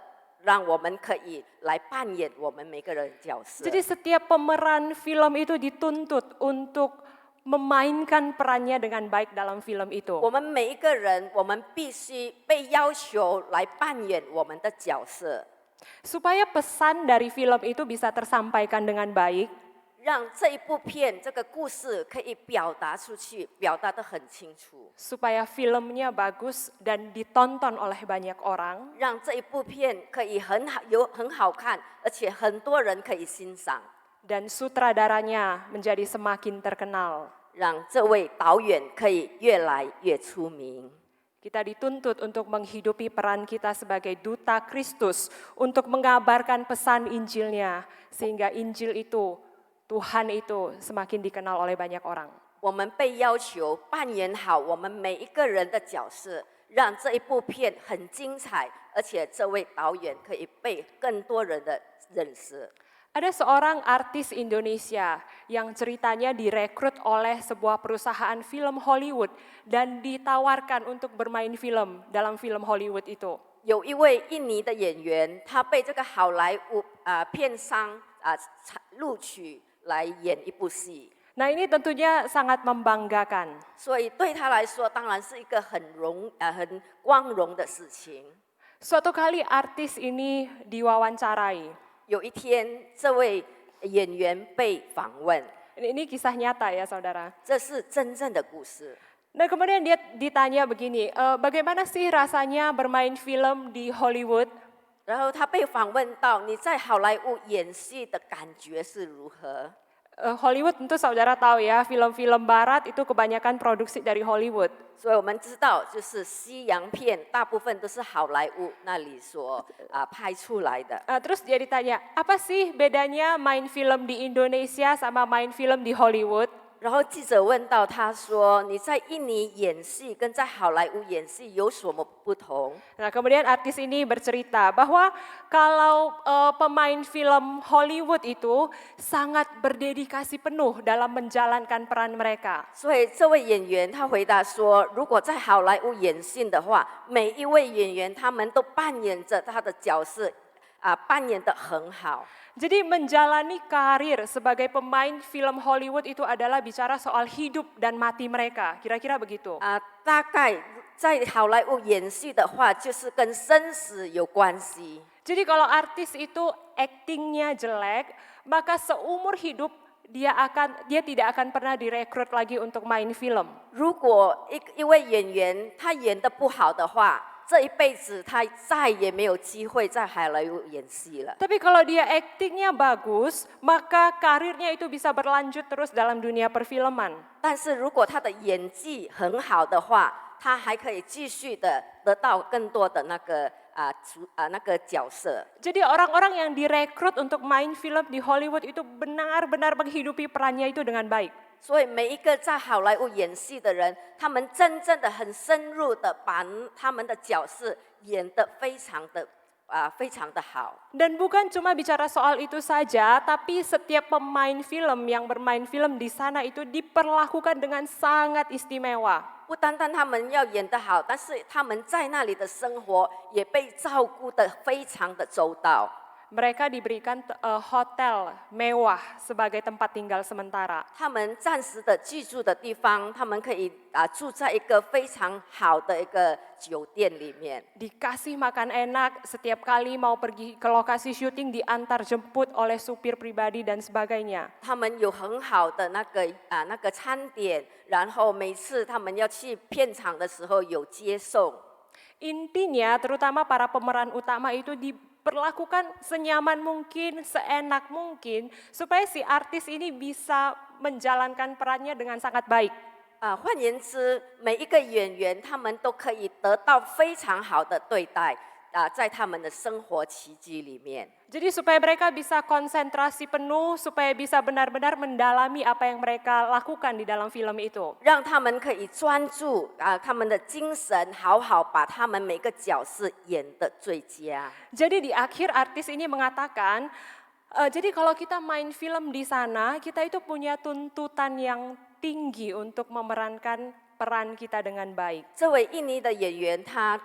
让我们可以来扮演我们每个人的角色。 Jadi setiap pemeran film itu dituntut untuk memainkan perannya dengan baik dalam film itu. 我们每一个人，我们必须被要求来扮演我们的角色， Supaya pesan dari film itu bisa tersampaikan dengan baik, 让这一部片这个故事可以表达出去，表达得很清楚， supaya filmnya bagus dan ditonton oleh banyak orang, 让这一部片可以很好看，而且很多人可以欣赏， dan sutradaranya menjadi semakin terkenal. 让这位导演可以越来越出名。 Kita dituntut untuk menghidupi peran kita sebagai duta Kristus untuk mengabarkan pesan Injilnya, sehingga Injil itu, Tuhan itu semakin dikenal oleh banyak orang. 我们被要求扮演好我们每一个人的角色，让这一部片很精彩，而且这位导演可以被更多人的认识。 Ada seorang artis Indonesia yang ceritanya direkrut oleh sebuah perusahaan film Hollywood dan ditawarkan untuk bermain film dalam film Hollywood itu. 有一位印尼的演员，他被这个好莱坞片商录取来演一部戏， Nah ini tentunya sangat membanggakan. 所以对他来说，当然是一个很光荣的事情。 Suatu kali artis ini diwawancarai. 有一天，这位演员被访问， Ini kisah nyata ya saudara. 这是真正的故事。 Dan kemudian dia ditanya begini, bagaimana sih rasanya bermain film di Hollywood? 然后他被访问到你在好莱坞演戏的感觉是如何？ Hollywood tentu saudara tahu ya, film-film barat itu kebanyakan produksi dari Hollywood. 所以我们知道，就是西洋片大部分都是好莱坞那里所拍出来的。 Terus dia ditanya, apa sih bedanya main film di Indonesia sama main film di Hollywood? 然后记者问到他说：“你在印尼演戏跟在好莱坞演戏有什么不同 Nah, kemudian artis ini bercerita bahwa kalau pemain film Hollywood itu sangat berdedikasi penuh dalam menjalankan peran mereka.？” 所以这位演员他回答说：“如果在好莱坞演戏的话，每一位演员他们都扮演着他的角色，扮演得很好。” Jadi menjalani karir sebagai pemain film Hollywood itu adalah bicara soal hidup dan mati mereka, kira-kira begitu. 大概在好莱坞演戏的话，就是跟生死有关系。 Jadi kalau artis itu actingnya jelek, maka seumur hidup dia tidak akan pernah direkrut lagi untuk main film. 如果一位演员他演得不好的话，这一辈子他再也没有机会在好莱坞演戏了。 Tapi kalau dia actingnya bagus, maka karirnya itu bisa berlanjut terus dalam dunia perfilman. 但是如果他的演技很好的话，他还可以继续的得到更多的那个角色。 Jadi orang-orang yang direkrut untuk main film di Hollywood itu benar-benar menghidupi perannya itu dengan baik. 所以每一个在好莱坞演戏的人，他们真正的很深入的把他们的角色演得非常的好。 Dan bukan cuma bicara soal itu saja, tapi setiap pemain film yang bermain film di sana itu diperlakukan dengan sangat istimewa. 不单单他们要演得好，但是他们在那里的生活也被照顾得非常的周到。 Mereka diberikan hotel mewah sebagai tempat tinggal sementara. 他们暂时的居住的地方，他们可以住在一个非常好的一个酒店里面。 Dikasih makan enak, setiap kali mau pergi ke lokasi syuting diantar jemput oleh supir pribadi dan sebagainya. 他们有很好的那个餐点，然后每次他们要去片场的时候有接送。 Intinya terutama para pemeran utama itu diperlakukan senyaman mungkin, seenak mungkin supaya si artis ini bisa menjalankan perannya dengan sangat baik. 换言之，每一个演员他们都可以得到非常好的对待在他们的生活奇迹里面。 Jadi supaya mereka bisa konsentrasi penuh, supaya bisa benar-benar mendalami apa yang mereka lakukan di dalam film itu. 让他们可以专注他们的精神，好好把他们每个角色演得最佳。 Jadi di akhir artis ini mengatakan, jadi kalau kita main film di sana, kita itu punya tuntutan yang tinggi untuk memerankan peran kita dengan baik. 这位印尼的演员他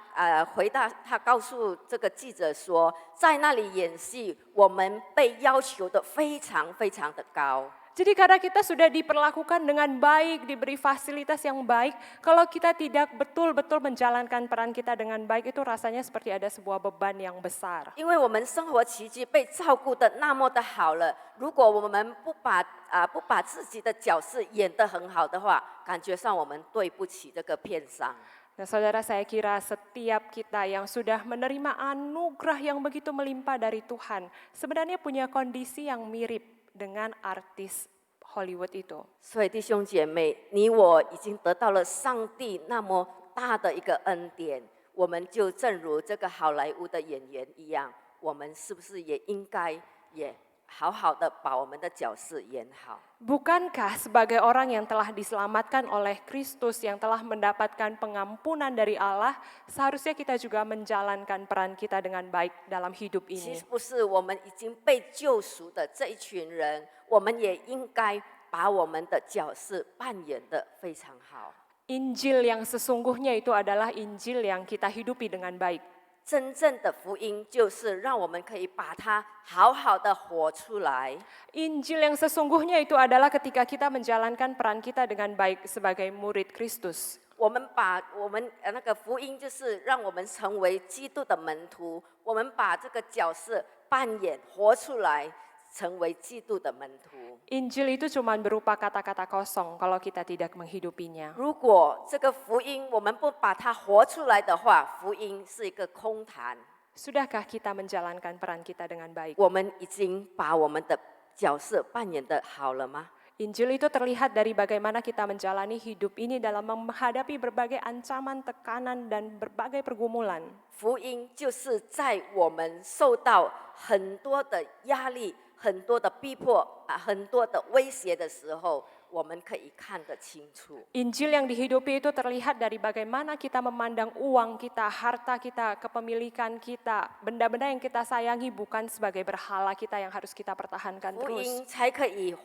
回答，他告诉这个记者说，在那里演戏，我们被要求的非常非常的高。 Jadi karena kita sudah diperlakukan dengan baik, diberi fasilitas yang baik, kalau kita tidak betul-betul menjalankan peran kita dengan baik itu rasanya seperti ada sebuah beban yang besar. 因为我们生活奇迹被照顾得那么的好了，如果我们不把自己的角色演得很好的话，感觉上我们对不起这个片商。 Nah saudara, saya kira setiap kita yang sudah menerima anugerah yang begitu melimpah dari Tuhan, sebenarnya punya kondisi yang mirip dengan artis Hollywood itu. 所以弟兄姐妹，你我已经得到了上帝那么大的一个恩典，我们就正如这个好莱坞的演员一样，我们是不是也应该也好好的把我们的角色演好？ Bukankah sebagai orang yang telah diselamatkan oleh Kristus, yang telah mendapatkan pengampunan dari Allah, seharusnya kita juga menjalankan peran kita dengan baik dalam hidup 其 ini. 实不是，我们已经被救赎的这一群人，我们也应该把我们的角色扮演得非常好。 Injil yang sesungguhnya itu adalah Injil yang kita hidupi dengan baik. 真正的福音就是让我们可以把它好好的活出来。 Injil yang sesungguhnya itu adalah ketika kita menjalankan peran kita dengan baik sebagai murid Kristus. 我们把我们那个福音，就是让我们成为基督的门徒。我们把这个角色扮演活出来，成为基督的门徒。 Injil itu cuma berupa kata-kata kosong kalau kita tidak menghidupinya. 如果这个福音我们不把它活出来的话，福音是一个空谈。 Sudahkah kita menjalankan peran kita dengan baik? 我们已经把我们的角色扮演得好了吗？ Injil itu terlihat dari bagaimana kita menjalani hidup ini dalam menghadapi berbagai ancaman, tekanan, dan berbagai pergumulan. 福音就是在我们受到很多的压力、很多的逼迫很多的威胁的时候，我们可以看得清楚。 Injil yang dihidupi itu terlihat dari bagaimana kita memandang uang kita, harta kita, kepemilikan kita, benda-benda yang kita sayangi bukan sebagai berhala kita yang harus kita pertahankan 福 terus. 音才可以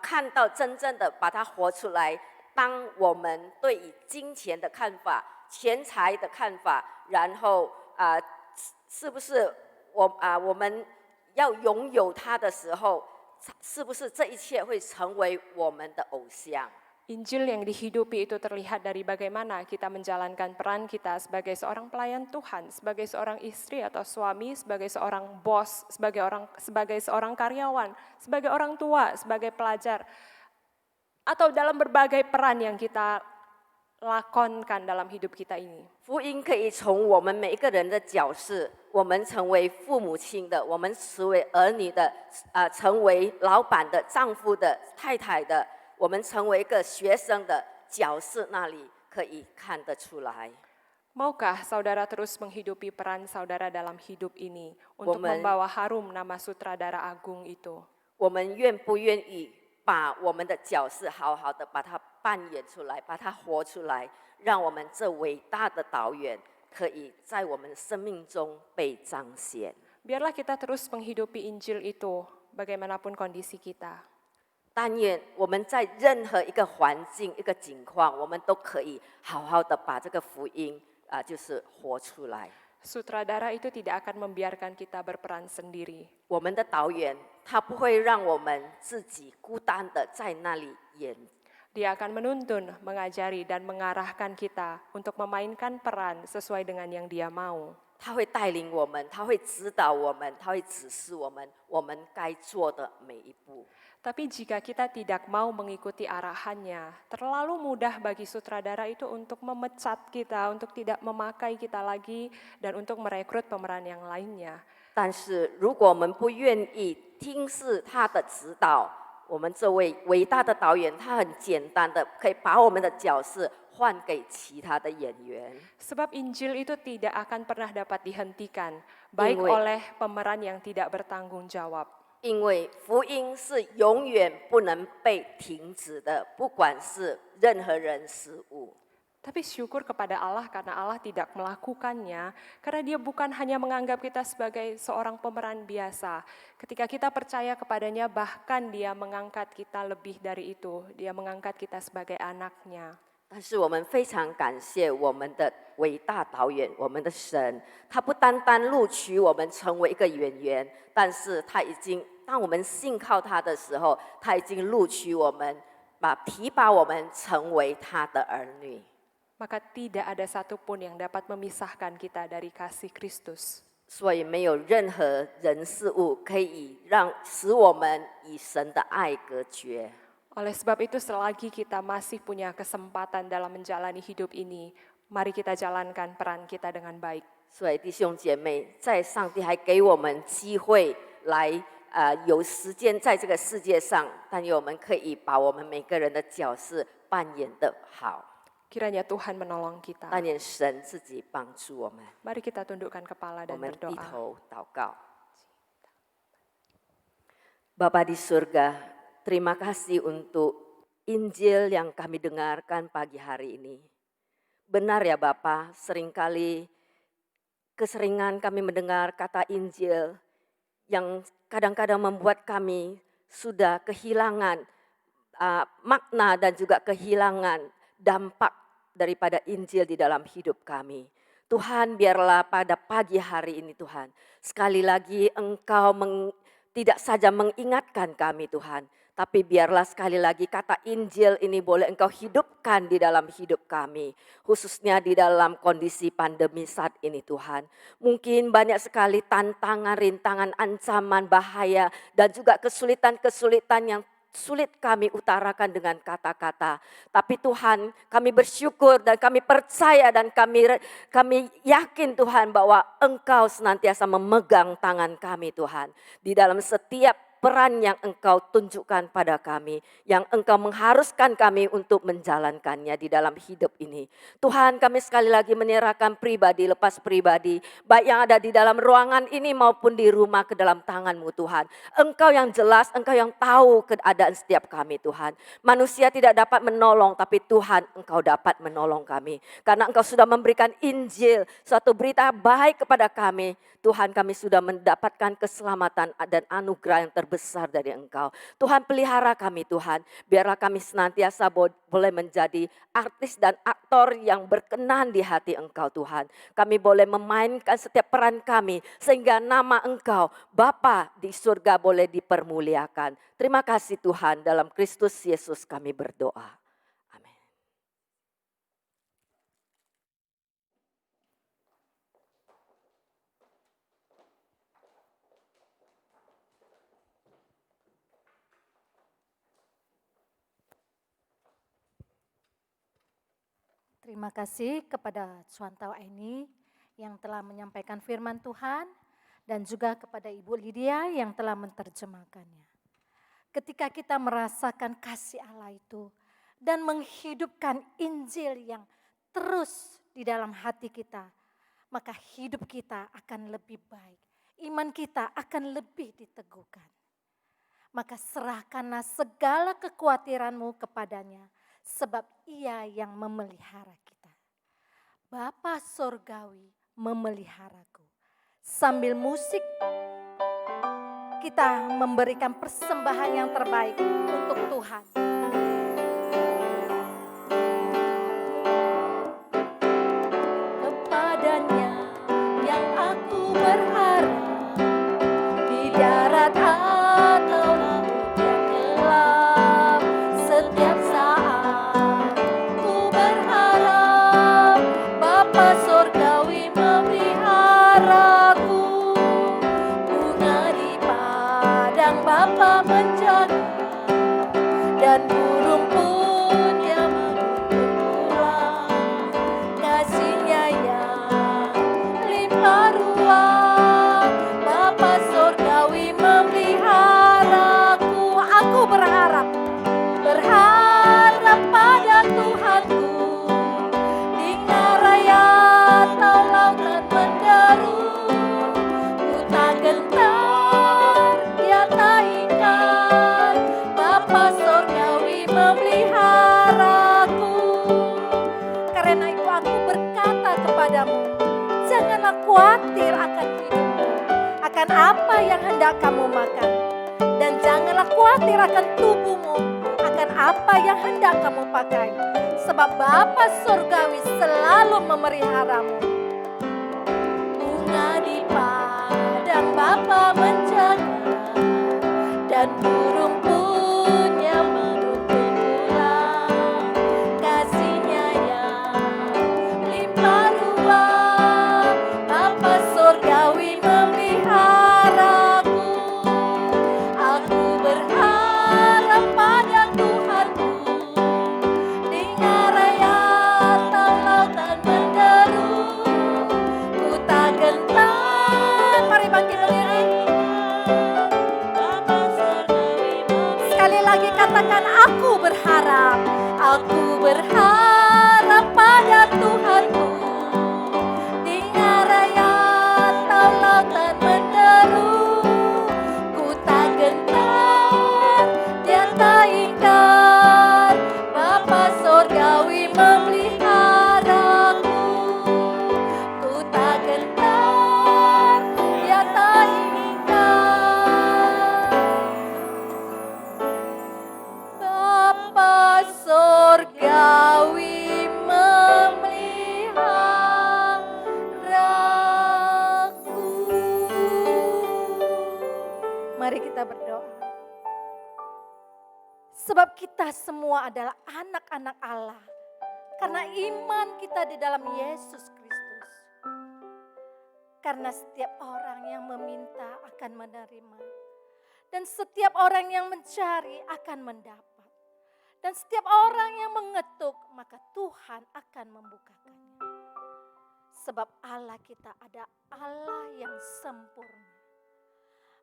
看到真正的把它活出来。当我们对于金钱的看法、钱财的看法，然后是不是我们要拥有它的时候，是不是这一切会成为我们的偶像？ Injil yang dihidupi itu terlihat dari bagaimana kita menjalankan peran kita sebagai seorang pelayan Tuhan, sebagai seorang istri atau suami, sebagai seorang bos, sebagai seorang karyawan, sebagai orang tua, sebagai pelajar, atau dalam berbagai peran yang kita lakonkan dalam hidup kita ini. 福音可以从我们每一个人的角色，我们成为父母亲的，我们成为儿女的，成为老板的、丈夫的、太太的，我们成为一个学生的角色那里可以看得出来。 Maukah saudara terus menghidupi peran saudara dalam hidup ini untuk Woman. membawa harum nama sutradara agung itu? 我们愿不愿意把我们的角色好好的把它扮演出来，把它活出来，让我们这伟大的导演可以在我们生命中被彰显。 Biarlah kita terus menghidupi Injil itu bagaimanapun kondisi kita. 但愿我们在任何一个环境、一个境况，我们都可以好好的把这个福音就是活出来。 Sutradara itu tidak akan membiarkan kita berperan sendiri. 我们的导演他不会让我们自己孤单的在那里演。 Dia akan menuntun, mengajari, dan mengarahkan kita untuk memainkan peran sesuai dengan yang dia mau. 他会带领我们，他会指导我们，他会指示我们该做的每一步。 Tapi jika kita tidak mau mengikuti arahannya, terlalu mudah bagi sutradara itu untuk memecat kita, untuk tidak memakai kita lagi, dan untuk merekrut pemeran yang lainnya. 但是如果我们不愿意听视他的指导，我们这位伟大的导演，他很简单的可以把我们的角色换给其他的演员。 Sebab Injil itu tidak akan pernah dapat dihentikan, baik Inwe. oleh pemeran yang tidak bertanggung jawab. 因为福音是永远不能被停止的，不管是任何人事物。 Tapi syukur kepada Allah karena Allah tidak melakukannya, karena dia bukan hanya menganggap kita sebagai seorang pemeran biasa. Ketika kita percaya kepadanya, bahkan dia mengangkat kita lebih dari itu, dia mengangkat kita sebagai anaknya. 但是我们非常感谢我们的伟大导演，我们的神，他不单单录取我们成为一个演员，但是他已经，当我们信靠他的时候，他已经录取我们，提拔我们成为他的儿女。 Maka tidak ada satupun yang dapat memisahkan kita dari kasih Kristus. 所以没有任何人事物可以使我们与神的爱隔绝。 Oleh sebab itu selagi kita masih punya kesempatan dalam menjalani hidup ini, mari kita jalankan peran kita dengan baik. 所以弟兄姐妹，在上帝还给我们机会来有时间在这个世界上，但愿我们可以把我们每个人的角色扮演得好。 Kiranya Tuhan menolong kita. 但愿神自己帮助我们。 Mari kita tundukkan kepala 我 dan 们低 berdoa. 头祷告。Bapa di surga, terima kasih untuk Injil yang kami dengarkan pagi hari ini. Benar ya Bapa, seringkali keseringan kami mendengar kata Injil yang kadang-kadang membuat kami sudah kehilangan makna dan juga kehilangan dampak daripada Injil di dalam hidup kami. Tuhan, biarlah pada pagi hari ini Tuhan, sekali lagi Engkau tidak saja mengingatkan kami Tuhan, tapi biarlah sekali lagi kata Injil ini boleh Engkau hidupkan di dalam hidup kami, khususnya di dalam kondisi pandemi saat ini Tuhan. Mungkin banyak sekali tantangan, rintangan, ancaman, bahaya, dan juga kesulitan-kesulitan yang sulit kami utarakan dengan kata-kata. Tapi Tuhan, kami bersyukur dan kami percaya dan kami yakin Tuhan bahwa Engkau senantiasa memegang tangan kami Tuhan. Di dalam setiap peran yang Engkau tunjukkan pada kami, yang Engkau mengharuskan kami untuk menjalankannya di dalam hidup ini. Tuhan, kami sekali lagi menyerahkan pribadi lepas pribadi, baik yang ada di dalam ruangan ini maupun di rumah ke dalam tangan-Mu Tuhan. Engkau yang jelas, Engkau yang tahu keadaan setiap kami Tuhan. Manusia tidak dapat menolong, tapi Tuhan Engkau dapat menolong kami. Karena Engkau sudah memberikan Injil, suatu berita baik kepada kami. Tuhan, kami sudah mendapatkan keselamatan dan anugerah yang terbesar dari Engkau. Tuhan, pelihara kami Tuhan. Biarlah kami senantiasa boleh menjadi artis dan aktor yang berkenan di hati Engkau Tuhan. Kami boleh memainkan setiap peran kami sehingga nama Engkau Bapa di surga boleh dipermuliakan. Terima kasih Tuhan, dalam Kristus Yesus kami berdoa. Amin. Terima kasih kepada Suantau Aini yang telah menyampaikan firman Tuhan dan juga kepada Ibu Lydia yang telah menerjemahkannya. Ketika kita merasakan kasih Allah itu dan menghidupkan Injil yang terus di dalam hati kita, maka hidup kita akan lebih baik. Iman kita akan lebih diteguhkan. Maka serahkanlah segala kekhawatiranmu kepadanya, sebab Ia yang memelihara kita. Bapa Sorgawi memeliharaku. Sambil musik kita memberikan persembahan yang terbaik untuk Tuhan. Kepadanya yang aku berharap di darat atau laut yang gelap, setiap saat ku berharap Bapa Sorgawi memeliharaku. Bunga di padang Bapa menjaga, dan burung pun yang menuntun pulang. Kasih-Nya yang limpah ruah, Bapa Sorgawi memeliharaku. Aku berharap pada Tuhanku. Di raya atau lautan menderu, ku tak gentar, Dia tak ingkar. Bapa Sorgawi memeliharaku. Karena itu aku berkata kepadamu, janganlah khawatir akan hidupmu, akan apa yang hendak kamu makan. Dan janganlah khawatir akan tubuhmu, akan apa yang hendak kamu pakai. Sebab Bapa Sorgawi selalu memeliharamu. Bunga di padang Bapa menjaga, dan burung pun yang menuntun pulang. Kasih-Nya yang limpah ruah, Bapa Sorgawi memeliharaku. Aku berharap pada Tuhanku. Di raya atau lautan menderu, ku tak gentar. Mari bangkit berdiri. Sekali lagi katakan, aku berharap. Aku berharap pada Tuhanku. Di raya atau lautan menderu, ku tak gentar, Dia tak ingkar. Bapa Sorgawi memeliharaku. Ku tak gentar, Dia tak ingkar. Bapa Sorgawi memeliharaku. Mari kita berdoa. Sebab kita semua adalah anak-anak Allah. Karena iman kita di dalam Yesus Kristus. Karena setiap orang yang meminta akan menerima. Dan setiap orang yang mencari akan mendapat. Dan setiap orang yang mengetuk, maka Tuhan akan membukakannya. Sebab Allah kita ada Allah yang sempurna.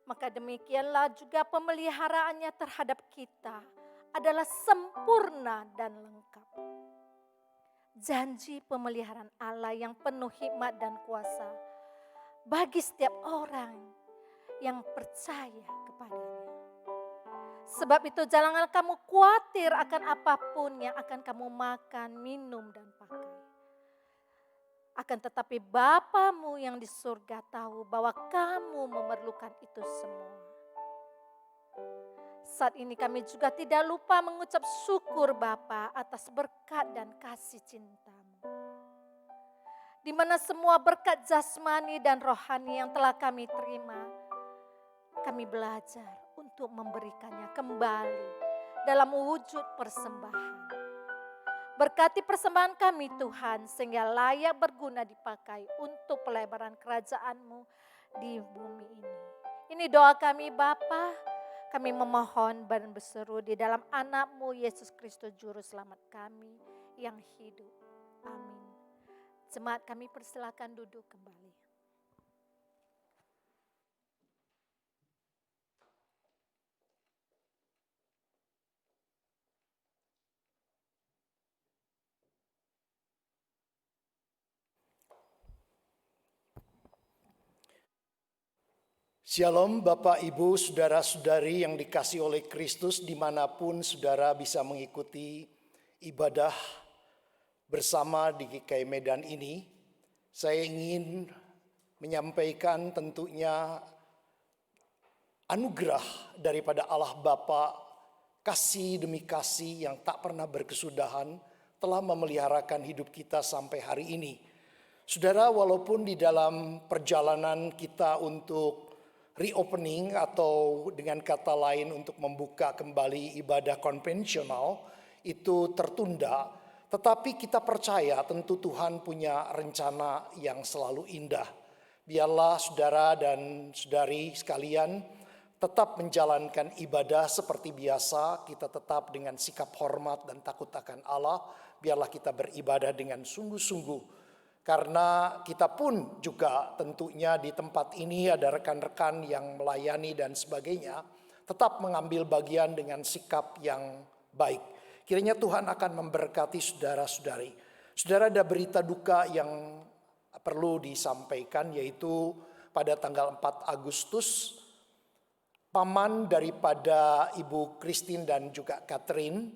maka demikianlah juga pemeliharaannya terhadap kita adalah sempurna dan lengkap. Janji pemeliharaan Allah yang penuh hikmat dan kuasa bagi setiap orang yang percaya kepadanya. Sebab itu janganlah kamu khawatir akan apapun yang akan kamu makan, minum, dan pakai. Akan tetapi Bapamu yang di surga tahu bahwa kamu memerlukan itu semua. Saat ini kami juga tidak lupa mengucap syukur Bapa atas berkat dan kasih cinta-Mu. Di mana semua berkat jasmani dan rohani yang telah kami terima, kami belajar untuk memberikannya kembali dalam wujud persembahan. Berkati persembahan kami Tuhan sehingga layak berguna dipakai untuk pelebaran kerajaan-Mu di bumi ini. Ini doa kami Bapa. Kami memohon dan berseru di dalam anak-Mu Yesus Kristus Juru Selamat kami yang hidup. Amin. Jemaat kami persilakan duduk kembali. Shalom Bapak Ibu Saudara-saudari yang dikasihi oleh Kristus dimanapun saudara bisa mengikuti ibadah bersama di GKI Medan ini. Saya ingin menyampaikan tentunya anugerah daripada Allah Bapa, kasih demi kasih yang tak pernah berkesudahan telah memeliharakan hidup kita sampai hari ini. Saudara, walaupun di dalam perjalanan kita untuk reopening atau dengan kata lain untuk membuka kembali ibadah konvensional itu tertunda, tetapi kita percaya tentu Tuhan punya rencana yang selalu indah. Biarlah saudara dan saudari sekalian tetap menjalankan ibadah seperti biasa, kita tetap dengan sikap hormat dan takut akan Allah, biarlah kita beribadah dengan sungguh-sungguh. Karena kita pun juga tentunya di tempat ini ada rekan-rekan yang melayani dan sebagainya, tetap mengambil bagian dengan sikap yang baik. Kiranya Tuhan akan memberkati saudara-saudari. Saudara, ada berita duka yang perlu disampaikan, yaitu pada tanggal 4 Agustus, paman daripada Ibu Christine dan juga Catherine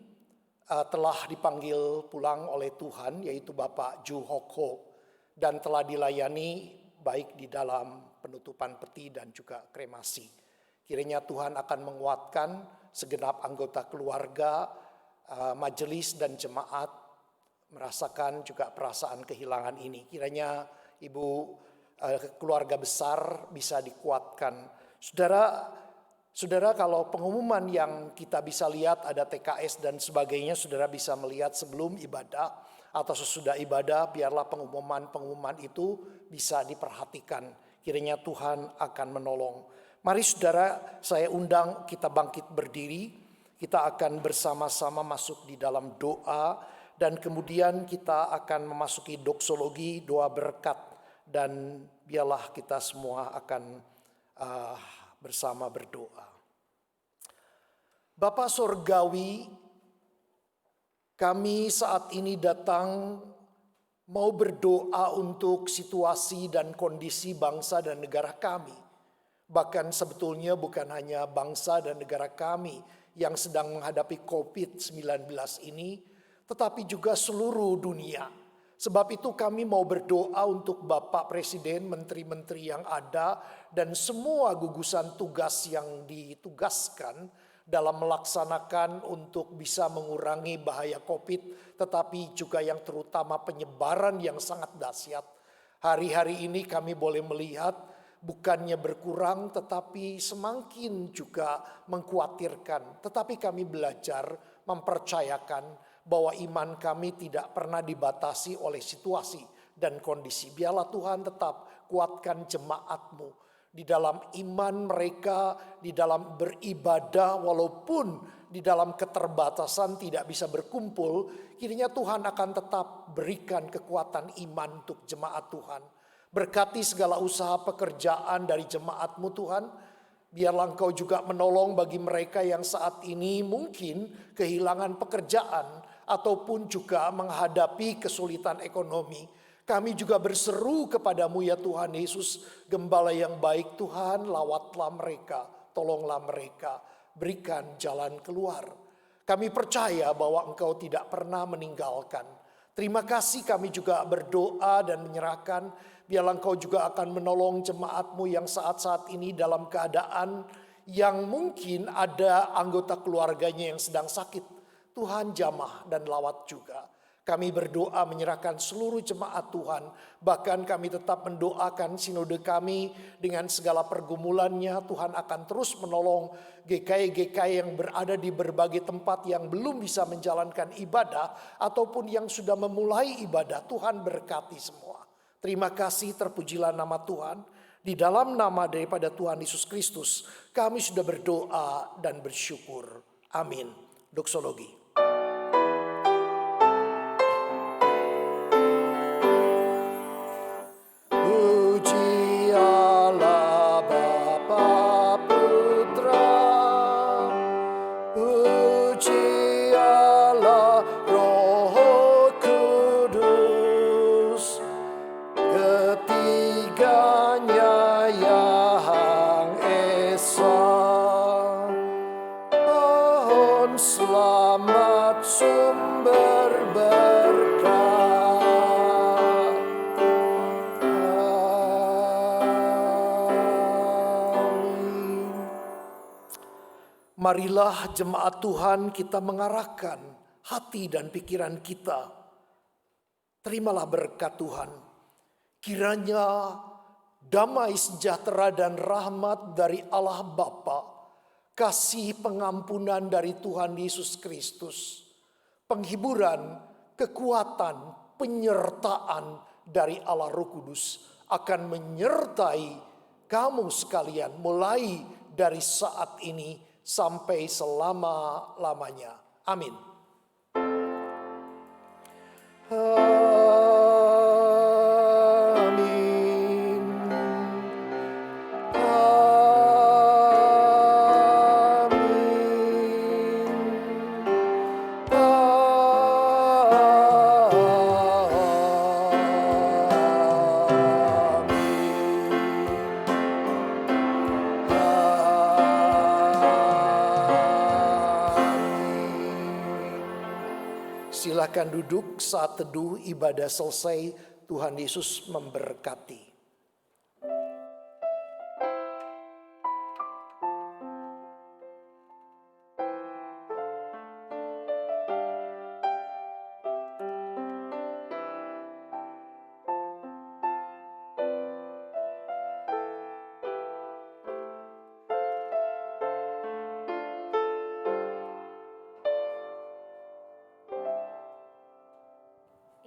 telah dipanggil pulang oleh Tuhan, yaitu Bapak Ju Hok Ho. Dan telah dilayani baik di dalam penutupan peti dan juga kremasi. Kiranya Tuhan akan menguatkan segenap anggota keluarga, majelis dan jemaat merasakan juga perasaan kehilangan ini. Kiranya ibu keluarga besar bisa dikuatkan. Saudara, kalau pengumuman yang kita bisa lihat ada TKS dan sebagainya, saudara bisa melihat sebelum ibadah atau sesudah ibadah, biarlah pengumuman itu bisa diperhatikan. Kiranya Tuhan akan menolong. Mari saudara, saya undang kita bangkit berdiri. Kita akan bersama-sama masuk di dalam doa. Dan kemudian kita akan memasuki doksologi, doa berkat. Dan biarlah kita semua akan bersama berdoa. Bapa Sorgawi, kami saat ini datang mau berdoa untuk situasi dan kondisi bangsa dan negara kami. Bahkan sebetulnya bukan hanya bangsa dan negara kami yang sedang menghadapi COVID-19 ini, tetapi juga seluruh dunia. Sebab itu kami mau berdoa untuk Bapak Presiden, menteri-menteri yang ada, dan semua gugusan tugas yang ditugaskan dalam melaksanakan untuk bisa mengurangi bahaya COVID, tetapi juga yang terutama penyebaran yang sangat dahsyat. Hari-hari ini kami boleh melihat bukannya berkurang tetapi semakin juga mengkhawatirkan. Tetapi kami belajar mempercayakan bahwa iman kami tidak pernah dibatasi oleh situasi dan kondisi. Biarlah Tuhan tetap kuatkan jemaat-Mu di dalam iman mereka, di dalam beribadah, walaupun di dalam keterbatasan tidak bisa berkumpul, kiranya Tuhan akan tetap berikan kekuatan iman untuk jemaat Tuhan. Berkati segala usaha pekerjaan dari jemaat-Mu Tuhan, Biarlah Engkau juga menolong bagi mereka yang saat ini mungkin kehilangan pekerjaan ataupun juga menghadapi kesulitan ekonomi. Kami juga berseru kepadamu ya Tuhan Yesus, Gembala yang baik Tuhan, lawatlah mereka, tolonglah mereka, berikan jalan keluar. Kami percaya bahwa Engkau tidak pernah meninggalkan. Terima kasih, kami juga berdoa dan menyerahkan, biarlah Engkau juga akan menolong jemaat-Mu yang saat-saat ini dalam keadaan yang mungkin ada anggota keluarganya yang sedang sakit. Tuhan jamah dan lawat juga. Kami berdoa menyerahkan seluruh jemaat Tuhan. Bahkan kami tetap mendoakan sinode kami dengan segala pergumulannya. Tuhan akan terus menolong GKI-GKI yang berada di berbagai tempat yang belum bisa menjalankan ibadah ataupun yang sudah memulai ibadah. Tuhan berkati semua. Terima kasih, terpujilah nama Tuhan. Di dalam nama daripada Tuhan Yesus Kristus kami sudah berdoa dan bersyukur. Amin. Doksologi. Selamat sumber berkat. Amin. Marilah jemaat Tuhan kita mengarahkan hati dan pikiran kita. Terimalah berkat Tuhan. Kiranya damai sejahtera dan rahmat dari Allah Bapa, kasih pengampunan dari Tuhan Yesus Kristus, penghiburan, kekuatan, penyertaan dari Allah Roh Kudus akan menyertai kamu sekalian mulai dari saat ini sampai selama-lamanya. Amin. Silakan duduk, saat teduh ibadah selesai. Tuhan Yesus memberkati.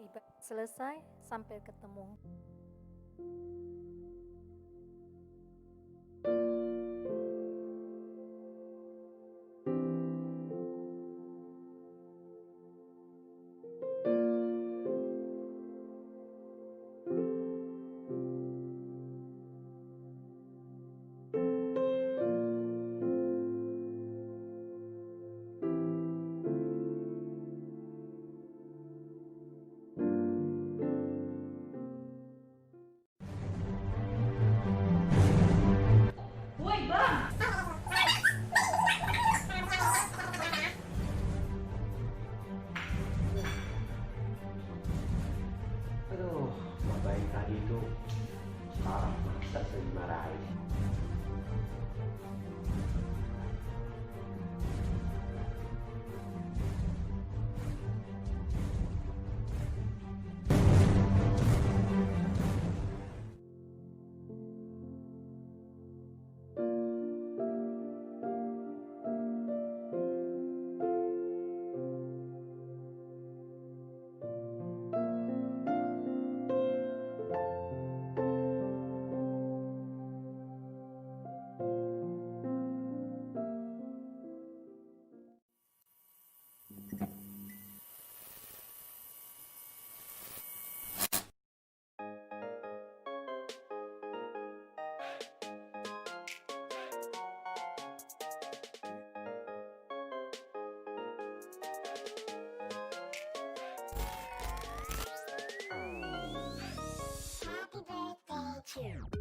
Ibadah selesai, sampai ketemu. Channel.